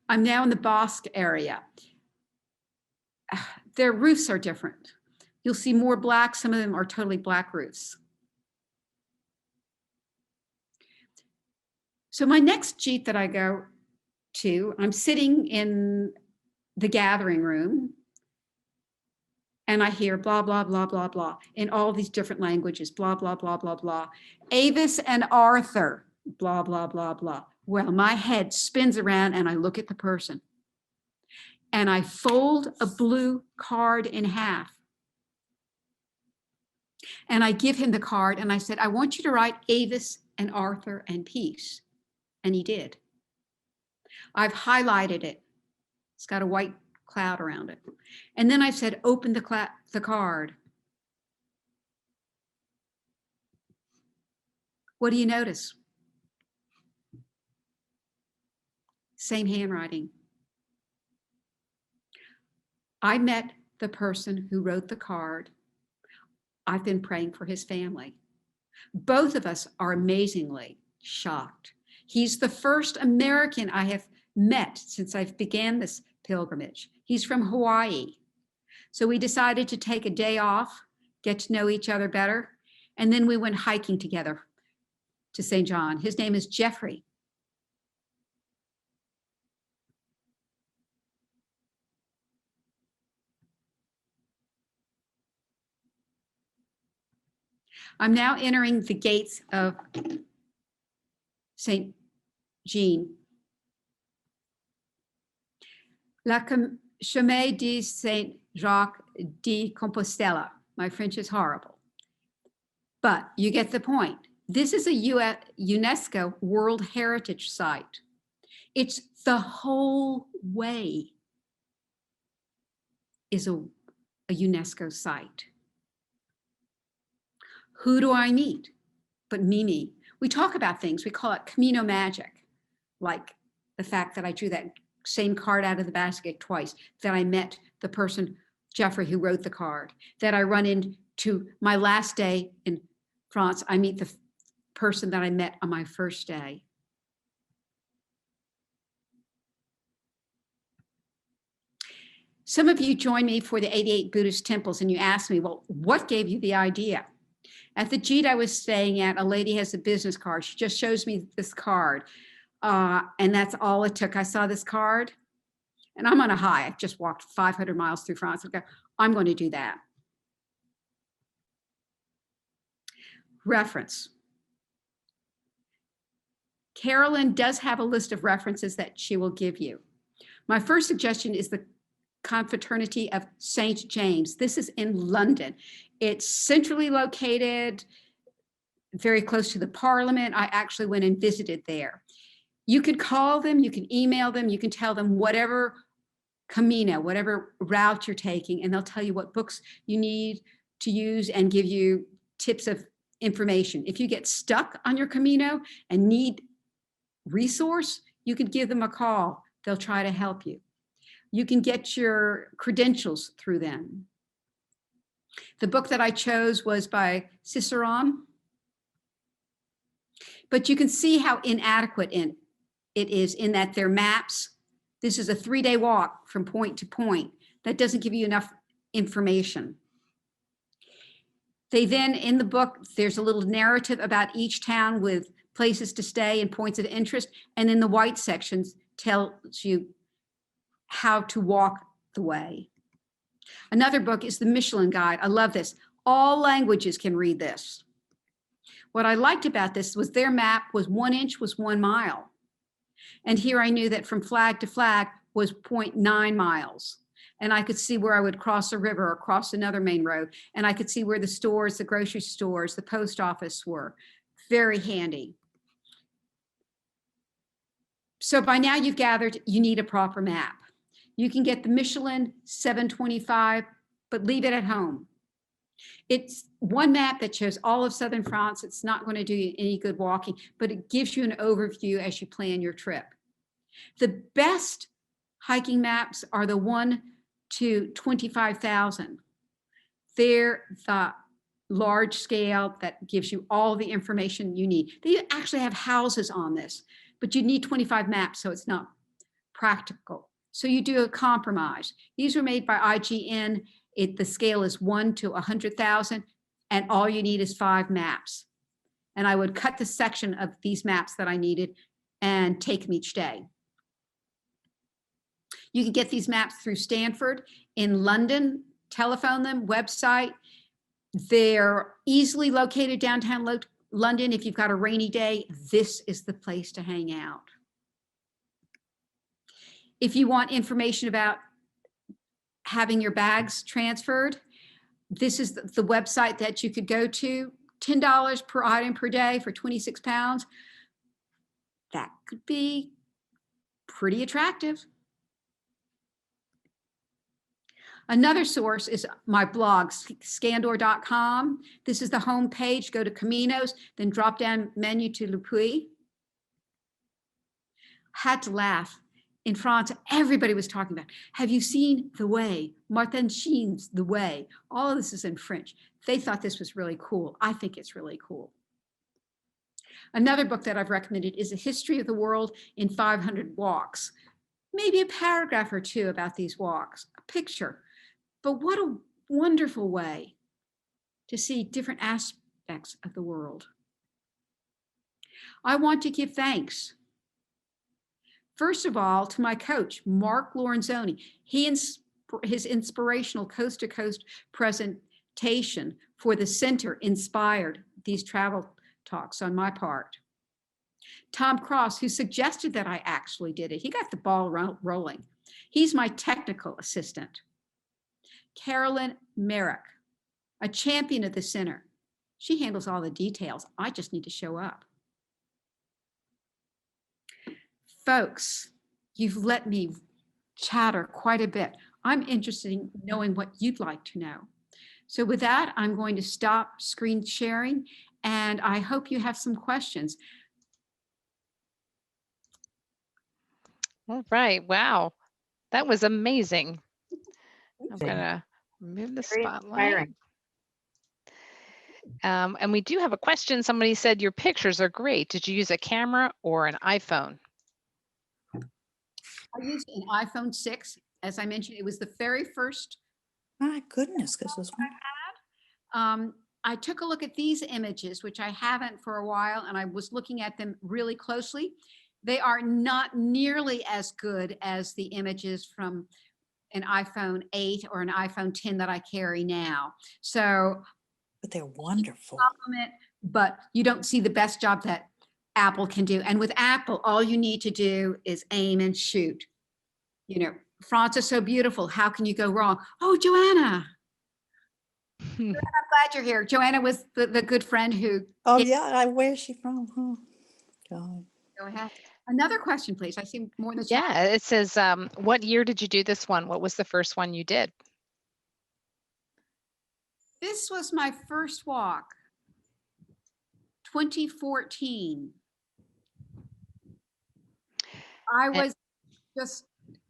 I'm now in the Basque area. Their roofs are different. You'll see more black. Some of them are totally black roofs. So my next jeep that I go to, I'm sitting in the gathering room and I hear blah, blah, blah, blah, blah in all these different languages, blah, blah, blah, blah, blah. Avis and Arthur, blah, blah, blah, blah. Well, my head spins around and I look at the person and I fold a blue card in half. And I give him the card and I said, I want you to write Avis and Arthur and peace. And he did. I've highlighted it. It's got a white cloud around it. And then I said, open the card. What do you notice? Same handwriting. I met the person who wrote the card. I've been praying for his family. Both of us are amazingly shocked. He's the first American I have met since I began this pilgrimage. He's from Hawaii. So we decided to take a day off, get to know each other better, and then we went hiking together to St. John. His name is Jeffrey. I'm now entering the gates of St. Jean. Chemin de Saint Jacques de Compostela. My French is horrible, but you get the point. This is a UNESCO World Heritage Site. It's the whole way is a UNESCO site. Who do I meet but Mimi? We talk about things, we call it Camino magic, like the fact that I drew that same card out of the basket twice, that I met the person, Jeffrey, who wrote the card, that I run into my last day in France, I meet the person that I met on my first day. Some of you joined me for the 88 Buddhist temples and you asked me, well, what gave you the idea? At the Jeet I was staying at, a lady has a business card. She just shows me this card. And that's all it took. I saw this card and I'm on a high. I just walked 500 miles through France. Okay, I'm going to do that. Reference. Carolyn does have a list of references that she will give you. My first suggestion is the Confraternity of St. James. This is in London. It's centrally located, very close to the Parliament. I actually went and visited there. You could call them, you can email them, you can tell them whatever Camino, whatever route you're taking, and they'll tell you what books you need to use and give you tips of information. If you get stuck on your Camino and need resource, you could give them a call. They'll try to help you. You can get your credentials through them. The book that I chose was by Cicerone, but you can see how inadequate it is in that they're maps. This is a 3-day walk from point to point. That doesn't give you enough information. They then, in the book, there's a little narrative about each town with places to stay and points of interest. And in the white sections tells you how to walk the way. Another book is the Michelin Guide. I love this. All languages can read this. What I liked about this was their map was 1 inch was 1 mile. And here I knew that from flag to flag was 0.9 miles. And I could see where I would cross a river or cross another main road. And I could see where the stores, the grocery stores, the post office were. Very handy. So by now you've gathered, you need a proper map. You can get the Michelin 725, but leave it at home. It's one map that shows all of southern France. It's not going to do you any good walking, but it gives you an overview as you plan your trip. The best hiking maps are the 1 to 25,000. They're the large scale that gives you all the information you need. They actually have houses on this, but you need 25 maps, so it's not practical. So you do a compromise. These were made by IGN. The scale is 1 to 100,000, and all you need is 5 maps. And I would cut the section of these maps that I needed and take them each day. You can get these maps through Stanford. In London, telephone them, website. They're easily located downtown London. If you've got a rainy day, this is the place to hang out. If you want information about having your bags transferred, this is the website that you could go to. $10 per item per day for 26 pounds. That could be pretty attractive. Another source is my blog, scandor.com. This is the home page. Go to Caminos, then drop down menu to Le Puy. Had to laugh. In France, everybody was talking about, have you seen The Way? Martin Sheen's The Way. All of this is in French. They thought this was really cool. I think it's really cool. Another book that I've recommended is A History of the World in 500 Walks. Maybe a paragraph or two about these walks, a picture. But what a wonderful way to see different aspects of the world. I want to give thanks, first of all, to my coach, Mark Lorenzoni. His inspirational Coast to Coast presentation for the center inspired these travel talks on my part. Tom Cross, who suggested that I actually did it. He got the ball rolling. He's my technical assistant. Carolyn Merrick, a champion of the center. She handles all the details. I just need to show up. Folks, you've let me chatter quite a bit. I'm interested in knowing what you'd like to know. So with that, I'm going to stop screen sharing, and I hope you have some questions. All right. Wow. That was amazing. I'm going to remove the spotlight. And we do have a question. Somebody said your pictures are great. Did you use a camera or an iPhone? I used an iPhone 6. As I mentioned, it was the very first. My goodness, this is wonderful. I took a look at these images, which I haven't for a while, and I was looking at them really closely. They are not nearly as good as the images from an iPhone 8 or an iPhone 10 that I carry now. So, but they're wonderful. Compliment, but you don't see the best job that Apple can do. And with Apple, all you need to do is aim and shoot. You know, France is so beautiful. How can you go wrong? Oh, Joanna. I'm glad you're here. Joanna was the good friend who. Oh, yeah. Where's she from? Oh, God. Go ahead. Another question, please. I see more in the chat. Yeah, it says, what year did you do this one? What was the first one you did? This was my first walk, 2014. I was just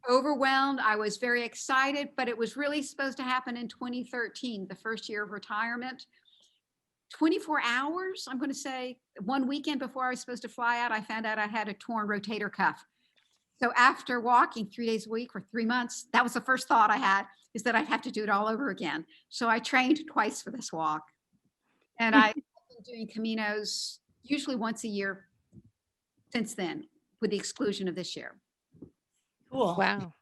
overwhelmed. I was very excited, but it was really supposed to happen in 2013, the first year of retirement. 24 hours, I'm going to say, one weekend before I was supposed to fly out, I found out I had a torn rotator cuff. So after walking 3 days a week for 3 months, that was the first thought I had, is that I'd have to do it all over again. So I trained twice for this walk. And I've been doing Caminos usually once a year since then, with the exclusion of this year. Cool. Wow.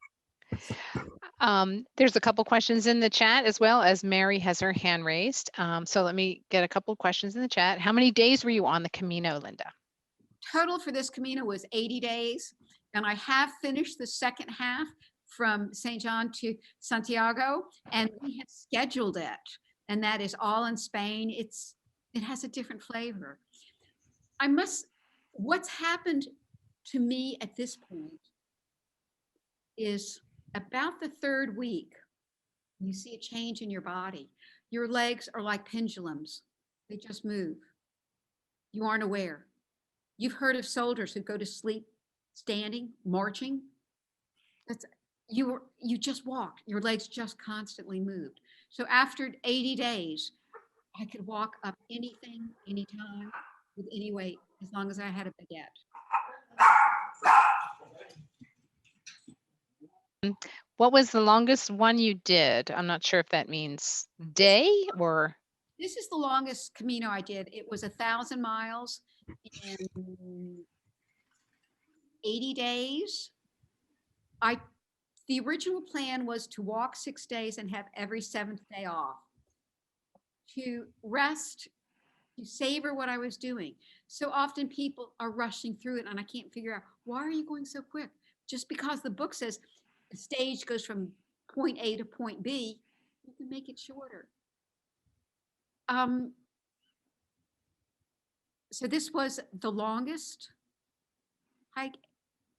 There's a couple questions in the chat, as well as Mary has her hand raised. So let me get a couple of questions in the chat. How many days were you on the Camino, Linda? Total for this Camino was 80 days. And I have finished the second half from St. John to Santiago, and we have scheduled it. And that is all in Spain. It has a different flavor. What's happened to me at this point is about the third week, you see a change in your body. Your legs are like pendulums. They just move. You aren't aware. You've heard of soldiers who go to sleep standing, marching. You just walked. Your legs just constantly moved. So after 80 days, I could walk up anything, anytime, with any weight, as long as I had a baguette. What was the longest one you did? I'm not sure if that means day or. This is the longest Camino I did. It was 1,000 miles in 80 days. The original plan was to walk 6 days and have every 7th day off, to rest, to savor what I was doing. So often people are rushing through it and I can't figure out, why are you going so quick? Just because the book says the stage goes from point A to point B, you can make it shorter. So this was the longest hike,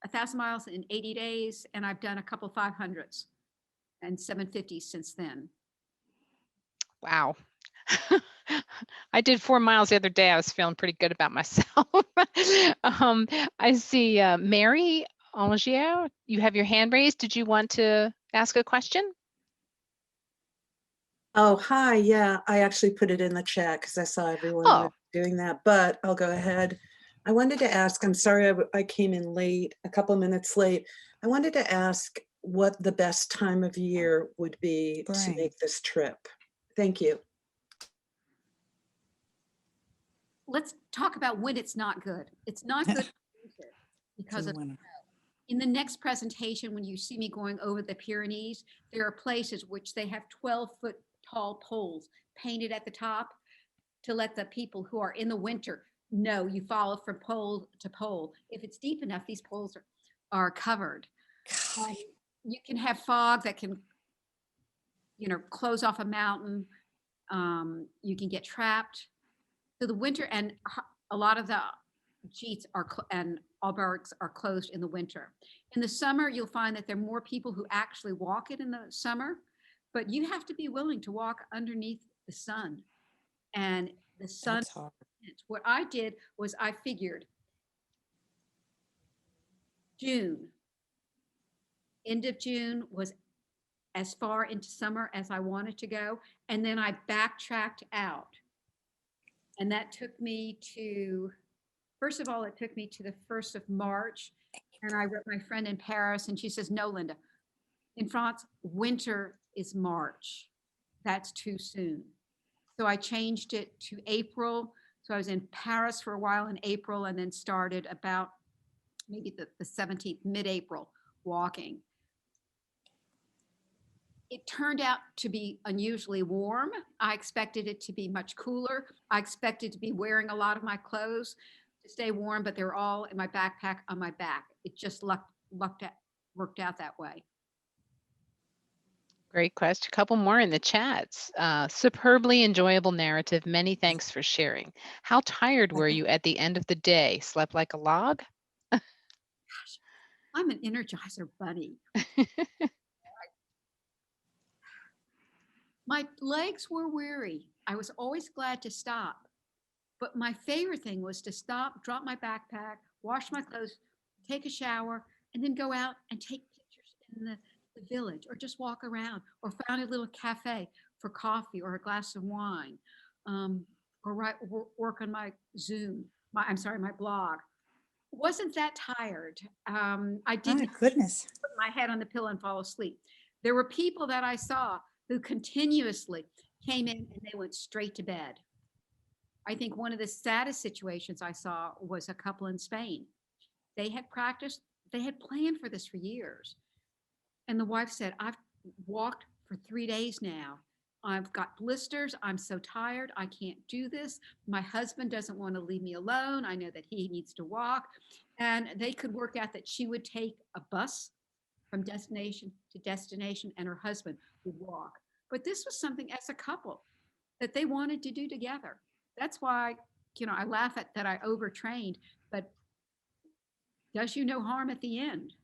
1,000 miles in 80 days, and I've done a couple 500s. and 750 since then. Wow. I did 4 miles the other day. I was feeling pretty good about myself. I see Mary Angier, you have your hand raised. Did you want to ask a question? Oh, hi. Yeah, I actually put it in the chat because I saw everyone Oh. was doing that, but I'll go ahead. I wanted to ask, I'm sorry I came in late, a couple minutes late. I wanted to ask what the best time of year would be to Spring. make this trip. Thank you. Let's talk about when it's not good. It's not good because of Winter. in the next presentation, when you see me going over the Pyrenees, there are places which they have 12-foot tall poles painted at the top to let the people who are in the winter know you follow from pole to pole. If it's deep enough, these poles are covered. You can have fog that can, close off a mountain. You can get trapped. So the winter, and a lot of the jeets and albergs are closed in the winter. In the summer, you'll find that there are more people who actually walk it in the summer, but you have to be willing to walk underneath the sun. And the sun, That's hard. what I did was I figured June, end of June was as far into summer as I wanted to go. And then I backtracked out. And that took me to, first of all, it took me to the 1st of March. And I wrote my friend in Paris and she says, no, Linda, in France, winter is March. That's too soon. So I changed it to April. So I was in Paris for a while in April and then started about maybe the 17th, mid-April, walking. It turned out to be unusually warm. I expected it to be much cooler. I expected to be wearing a lot of my clothes to stay warm, but they're all in my backpack on my back. It just worked out that way. Great question. A couple more in the chats. Superbly enjoyable narrative. Many thanks for sharing. How tired were you at the end of the day? Slept like a log? I'm an Energizer bunny. My legs were weary. I was always glad to stop. But my favorite thing was to stop, drop my backpack, wash my clothes, take a shower, and then go out and take pictures in the village or just walk around or find a little cafe for coffee or a glass of wine, or work on my Zoom, my blog. Wasn't that tired. I didn't My goodness. put my head on the pillow and fall asleep. There were people that I saw who continuously came in and they went straight to bed. I think one of the saddest situations I saw was a couple in Spain. They had practiced, they had planned for this for years. And the wife said, I've walked for 3 days now. I've got blisters. I'm so tired. I can't do this. My husband doesn't want to leave me alone. I know that he needs to walk. And they could work out that she would take a bus from destination to destination and her husband would walk. But this was something as a couple that they wanted to do together. That's why, I laugh at that I overtrained, but does you no harm at the end.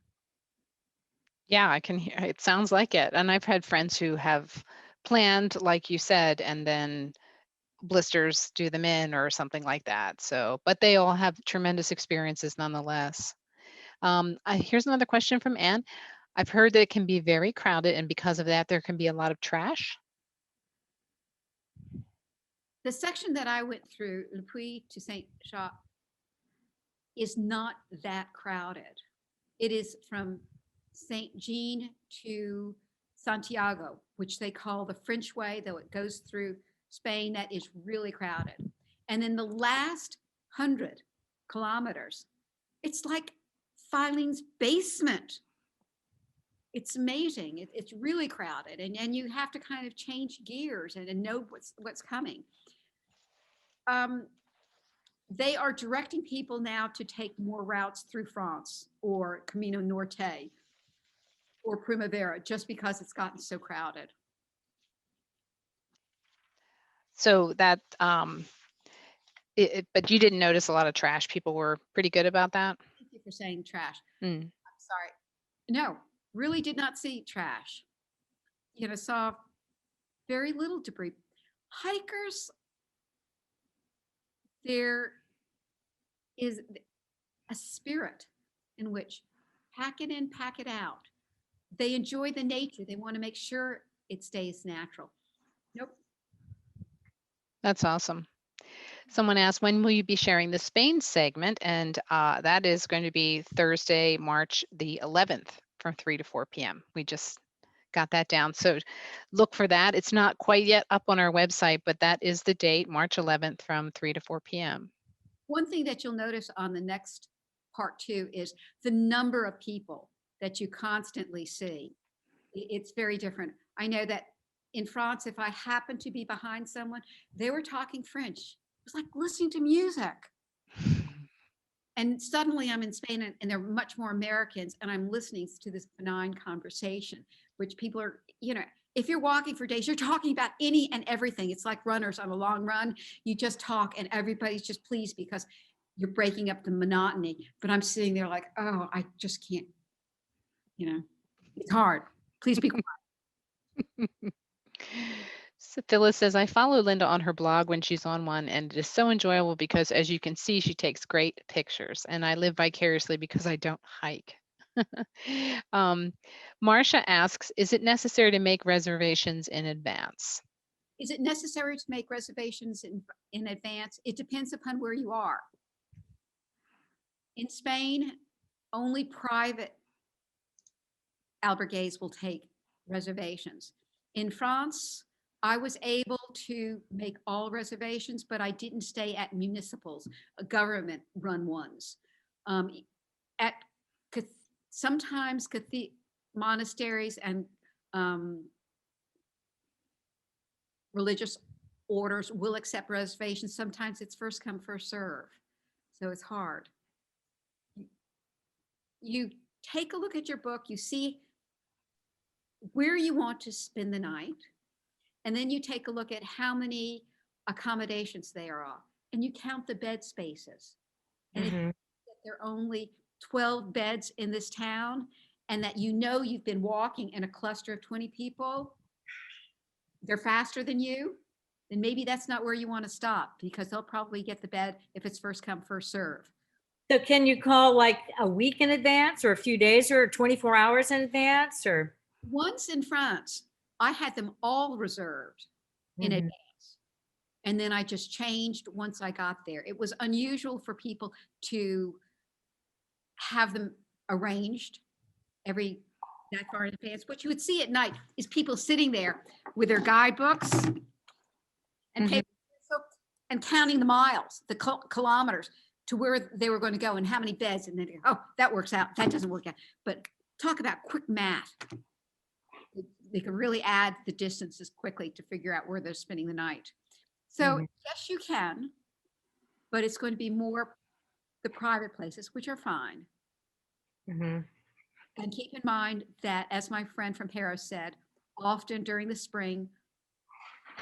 Yeah, I can hear it. Sounds like it. And I've had friends who have planned, like you said, and then blisters do them in or something like that. So, but they all have tremendous experiences nonetheless. Here's another question from Anne. I've heard that it can be very crowded, and because of that, there can be a lot of trash. The section that I went through, Le Puy to Saint-Jacques, is not that crowded. It is from Saint Jean to Santiago, which they call the French way, though it goes through Spain. That is really crowded. And then the last 100 kilometers, it's like Filene's basement. It's amazing. It's really crowded, and you have to kind of change gears and know what's coming. They are directing people now to take more routes through France or Camino Norte or Primavera just because it's gotten so crowded. So that, but you didn't notice a lot of trash. People were pretty good about that. Thank you for saying trash. Mm. I'm sorry. No, really did not see trash. saw very little debris. Hikers, there is a spirit in which pack it in, pack it out. They enjoy the nature. They want to make sure it stays natural. Nope. That's awesome. Someone asked, when will you be sharing the Spain segment? And that is going to be Thursday, March the 11th from 3 to 4 p.m. We just got that down. So look for that. It's not quite yet up on our website, but that is the date, March 11th from 3 to 4 p.m. One thing that you'll notice on the next part 2 is the number of people that you constantly see. It's very different. I know that in France, if I happen to be behind someone, they were talking French. It was like listening to music. And suddenly I'm in Spain and they're much more Americans, and I'm listening to this benign conversation, which people are, if you're walking for days, you're talking about any and everything. It's like runners on a long run. You just talk and everybody's just pleased because you're breaking up the monotony. But I'm sitting there like, oh, I just can't, it's hard. Please be quiet. So Phyllis says, I follow Linda on her blog when she's on one, and it is so enjoyable because, as you can see, she takes great pictures, and I live vicariously because I don't hike. Marcia asks, is it necessary to make reservations in advance? Is it necessary to make reservations in advance? It depends upon where you are. In Spain, only private albergues will take reservations. In France, I was able to make all reservations, but I didn't stay at municipals, government-run ones. Sometimes monasteries and religious orders will accept reservations. Sometimes it's first come, first serve. So it's hard. You take a look at your book, you see where you want to spend the night, and then you take a look at how many accommodations there are, and you count the bed spaces. And if there are only 12 beds in this town, and that you've been walking in a cluster of 20 people, they're faster than you, then maybe that's not where you want to stop, because they'll probably get the bed if it's first come, first serve. So can you call like a week in advance or a few days or 24 hours in advance or? Once in France, I had them all reserved in advance. And then I just changed once I got there. It was unusual for people to have them arranged that far in advance. What you would see at night is people sitting there with their guidebooks and paper and counting the miles, the kilometers to where they were going to go and how many beds. And then, oh, that works out. That doesn't work out. But talk about quick math. They can really add the distances quickly to figure out where they're spending the night. So yes, you can, but it's going to be more the private places, which are fine. And keep in mind that, as my friend from Paris said, often during the spring,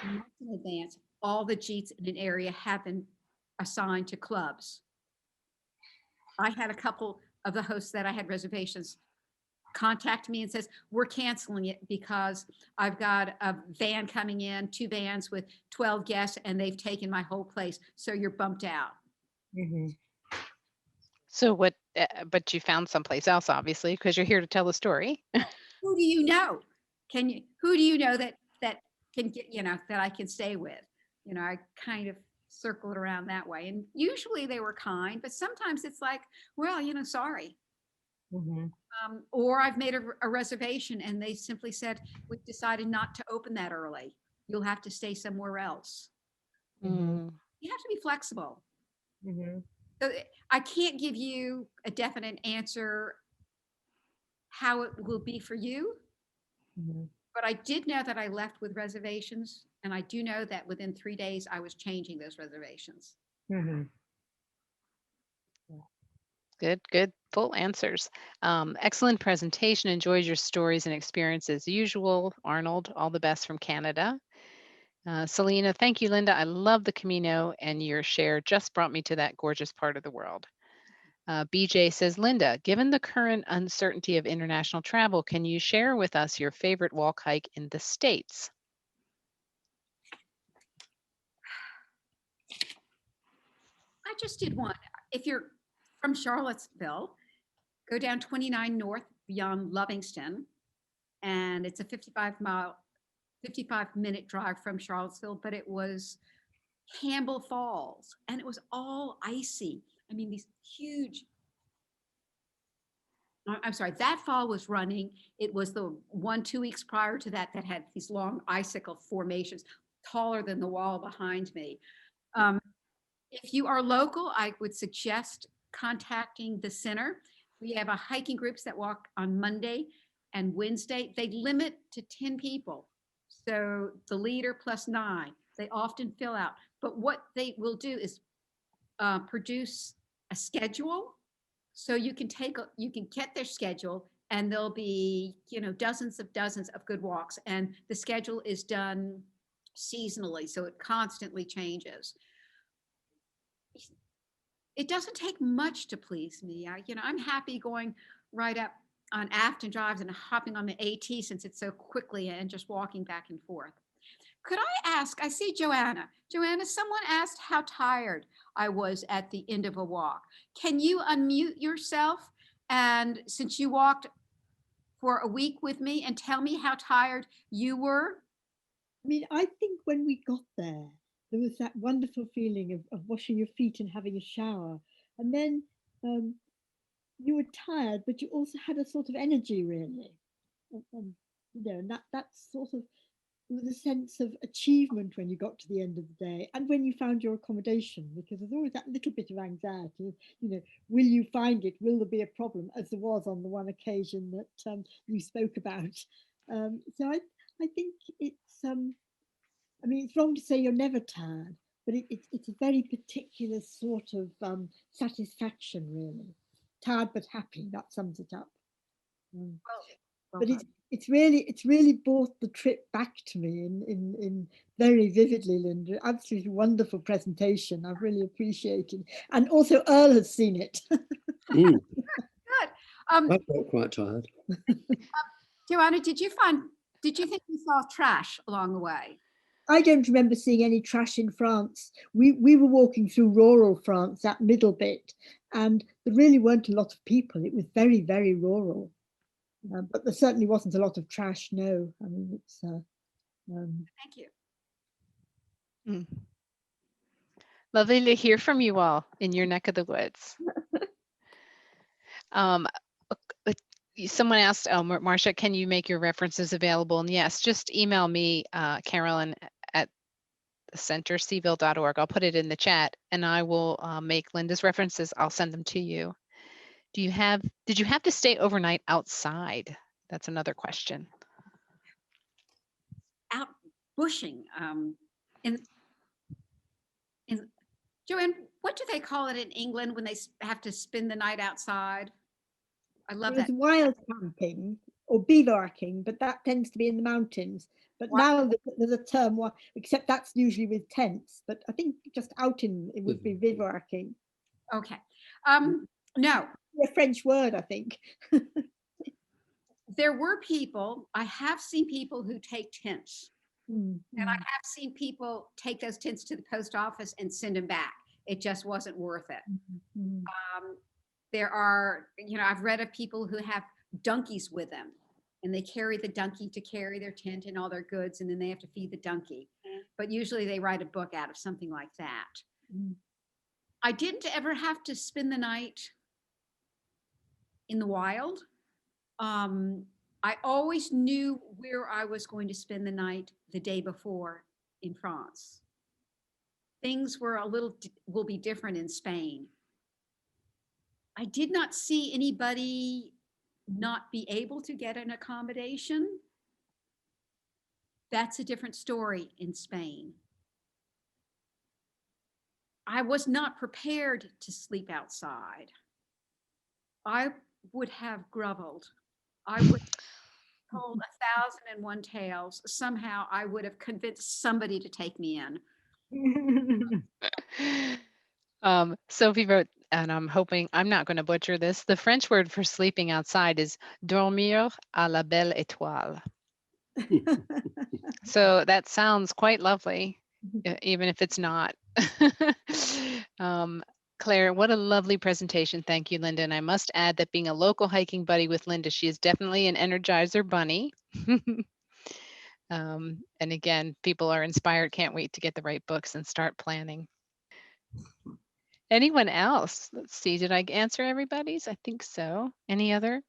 months in advance, all the jeets in an area have been assigned to clubs. I had a couple of the hosts that I had reservations contact me and says, we're canceling it because I've got a van coming in, 2 vans with 12 guests, and they've taken my whole place. So you're bumped out. So what, but you found someplace else, obviously, because you're here to tell the story. Who do you know? Who do you know that can get, that I can stay with? I kind of circled around that way. And usually they were kind, but sometimes it's like, well, sorry. Or I've made a reservation and they simply said, we've decided not to open that early. You'll have to stay somewhere else. You have to be flexible. So I can't give you a definite answer how it will be for you. But I did know that I left with reservations, and I do know that within 3 days I was changing those reservations. Good, full answers. Excellent presentation. Enjoyed your stories and experiences as usual. Arnold, all the best from Canada. Selena, thank you, Linda. I love the Camino, and your share just brought me to that gorgeous part of the world. BJ says, Linda, given the current uncertainty of international travel, can you share with us your favorite walk hike in the States? I just did one. If you're from Charlottesville, go down 29 north beyond Livingston, and it's a 55-minute drive from Charlottesville, but it was Campbell Falls, and it was all icy. I mean, these huge, I'm sorry, that fall was running. It was the 1-2 weeks prior to that that had these long icicle formations, taller than the wall behind me. If you are local, I would suggest contacting the center. We have a hiking groups that walk on Monday and Wednesday. They limit to 10 people. So the leader plus 9, they often fill out. But what they will do is produce a schedule. So you can get their schedule, and there'll be, dozens of good walks. And the schedule is done seasonally, so it constantly changes. It doesn't take much to please me. I'm happy going right up on Afton Drives and hopping on the AT since it's so quickly and just walking back and forth. Could I ask, I see Joanna. Joanna, someone asked how tired I was at the end of a walk. Can you unmute yourself? And since you walked for a week with me, and tell me how tired you were? I mean, I think when we got there was that wonderful feeling of washing your feet and having a shower. And then you were tired, but you also had a sort of energy, really. And that's sort of, there was a sense of achievement when you got to the end of the day, and when you found your accommodation, because there's always that little bit of anxiety, will you find it? Will there be a problem, as there was on the one occasion that you spoke about? So I think it's, I mean, it's wrong to say you're never tired, but it's a very particular sort of satisfaction, really. Tired but happy, that sums it up. But it's really brought the trip back to me in very vividly, Linda. Absolutely wonderful presentation. I've really appreciated, and also Earl has seen it. Good. I felt quite tired. Joanna, did you think you saw trash along the way? I don't remember seeing any trash in France. We were walking through rural France, that middle bit, and there really weren't a lot of people. It was very, very rural. But there certainly wasn't a lot of trash, no. I mean, it's... Thank you. Lovely to hear from you all in your neck of the woods. Someone asked, Marcia, can you make your references available? And yes, just email me, Carolyn at centercville.org. I'll put it in the chat, and I will make Linda's references. I'll send them to you. Did you have to stay overnight outside? That's another question. Out bushing. In Joanne, what do they call it in England when they have to spend the night outside? I love that. Wild camping or bivouacking, but that tends to be in the mountains. But now there's a term, except that's usually with tents. But I think just out it would be bivouacking. Okay. No. A French word, I think. There were people, I have seen people who take tents. And I have seen people take those tents to the post office and send them back. It just wasn't worth it. There are, I've read of people who have donkeys with them, and they carry the donkey to carry their tent and all their goods, and then they have to feed the donkey. But usually they write a book out of something like that. I didn't ever have to spend the night in the wild. I always knew where I was going to spend the night the day before in France. Things were will be different in Spain. I did not see anybody not be able to get an accommodation. That's a different story in Spain. I was not prepared to sleep outside. I would have groveled. I would have told 1,001 tales. Somehow I would have convinced somebody to take me in. Sophie wrote, and I'm hoping I'm not going to butcher this. The French word for sleeping outside is dormir à la belle étoile. So that sounds quite lovely, even if it's not. Claire, what a lovely presentation. Thank you, Linda. And I must add that being a local hiking buddy with Linda, she is definitely an Energizer bunny. And again, people are inspired, can't wait to get the right books and start planning. Anyone else? Let's see, did I answer everybody's? I think so. Any other?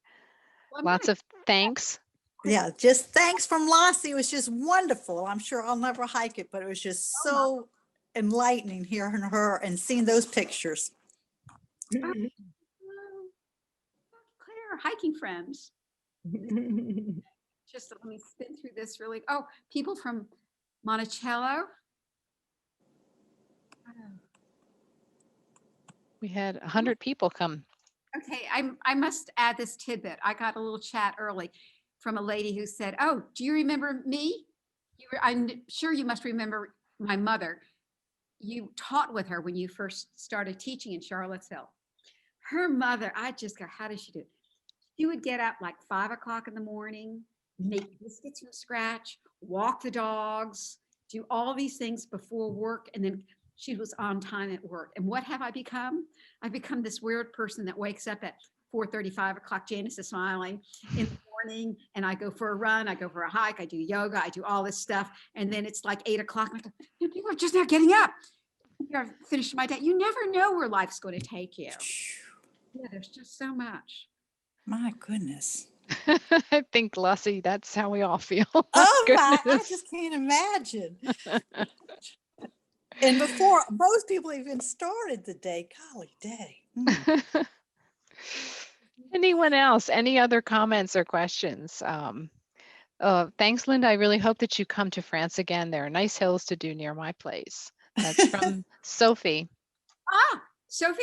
Well, I'm Lots gonna- of thanks. Yeah, just thanks from Lassie. It was just wonderful. I'm sure I'll never hike it, but it was just so enlightening hearing her and seeing those pictures. Claire, hiking friends. Just let me spin through this really. Oh, people from Monticello. We had 100 people come. Okay, I must add this tidbit. I got a little chat early from a lady who said, "Oh, do you remember me? I'm sure you must remember my mother. You taught with her when you first started teaching in Charlottesville." Her mother, I just go, how does she do it? She would get up like 5 o'clock in the morning, make biscuits from scratch, walk the dogs, do all these things before work, and then she was on time at work. And what have I become? I've become this weird person that wakes up at 4:30, 5 o'clock. Janice is smiling in the morning, and I go for a run, I go for a hike, I do yoga, I do all this stuff. And then it's like 8 o'clock. I go, people are just now getting up. I've finished my day. You never know where life's going to take you. Yeah, there's just so much. My goodness. I think, Lassie, that's how we all feel. Oh my, I Goodness. just can't imagine. And before most people even started the day, golly day. Anyone else? Any other comments or questions? Thanks, Linda. I really hope that you come to France again. There are nice hills to do near my place. That's from Sophie. Ah, Sophie,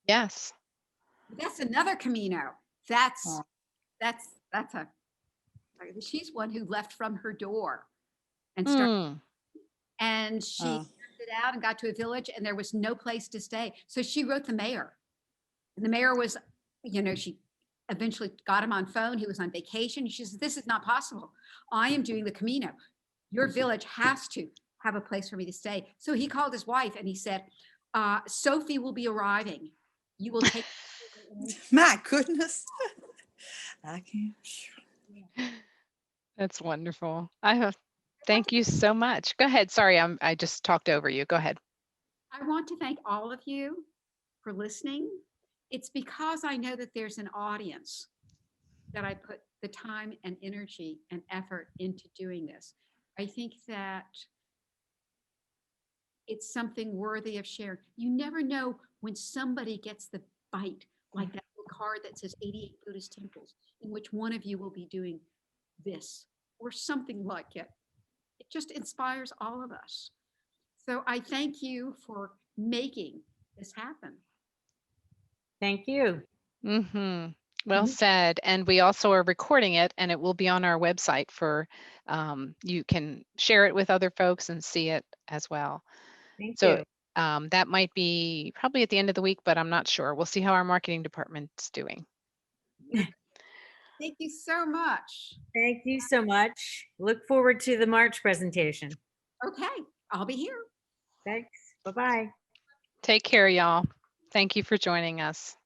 Yes. that's another Camino. That's Oh. a, she's one who left from her door and started, and she Oh. left it out and got to a village and there was no place to stay. So she wrote the mayor. And the mayor was, she eventually got him on phone. He was on vacation. She says, "This is not possible. I am doing the Camino. Your village has to have a place for me to stay." So he called his wife and he said, "Sophie will be arriving. You will take." My goodness. I can't. That's wonderful. Thank you so much. Go ahead. Sorry, I just talked over you. Go ahead. I want to thank all of you for listening. It's because I know that there's an audience that I put the time and energy and effort into doing this. I think that it's something worthy of sharing. You never know when somebody gets the bite, like that little card that says 88 Buddhist temples, in which one of you will be doing this or something like it. It just inspires all of us. So I thank you for making this happen. Thank you. Well said. And we also are recording it, and it will be on our website for, you can share it with other folks and see it as well. Thank So you. that might be probably at the end of the week, but I'm not sure. We'll see how our marketing department's doing. Thank you so much. Thank you so much. Look forward to the March presentation. Okay, I'll be here. Thanks. Bye-bye. Take care, y'all. Thank you for joining us.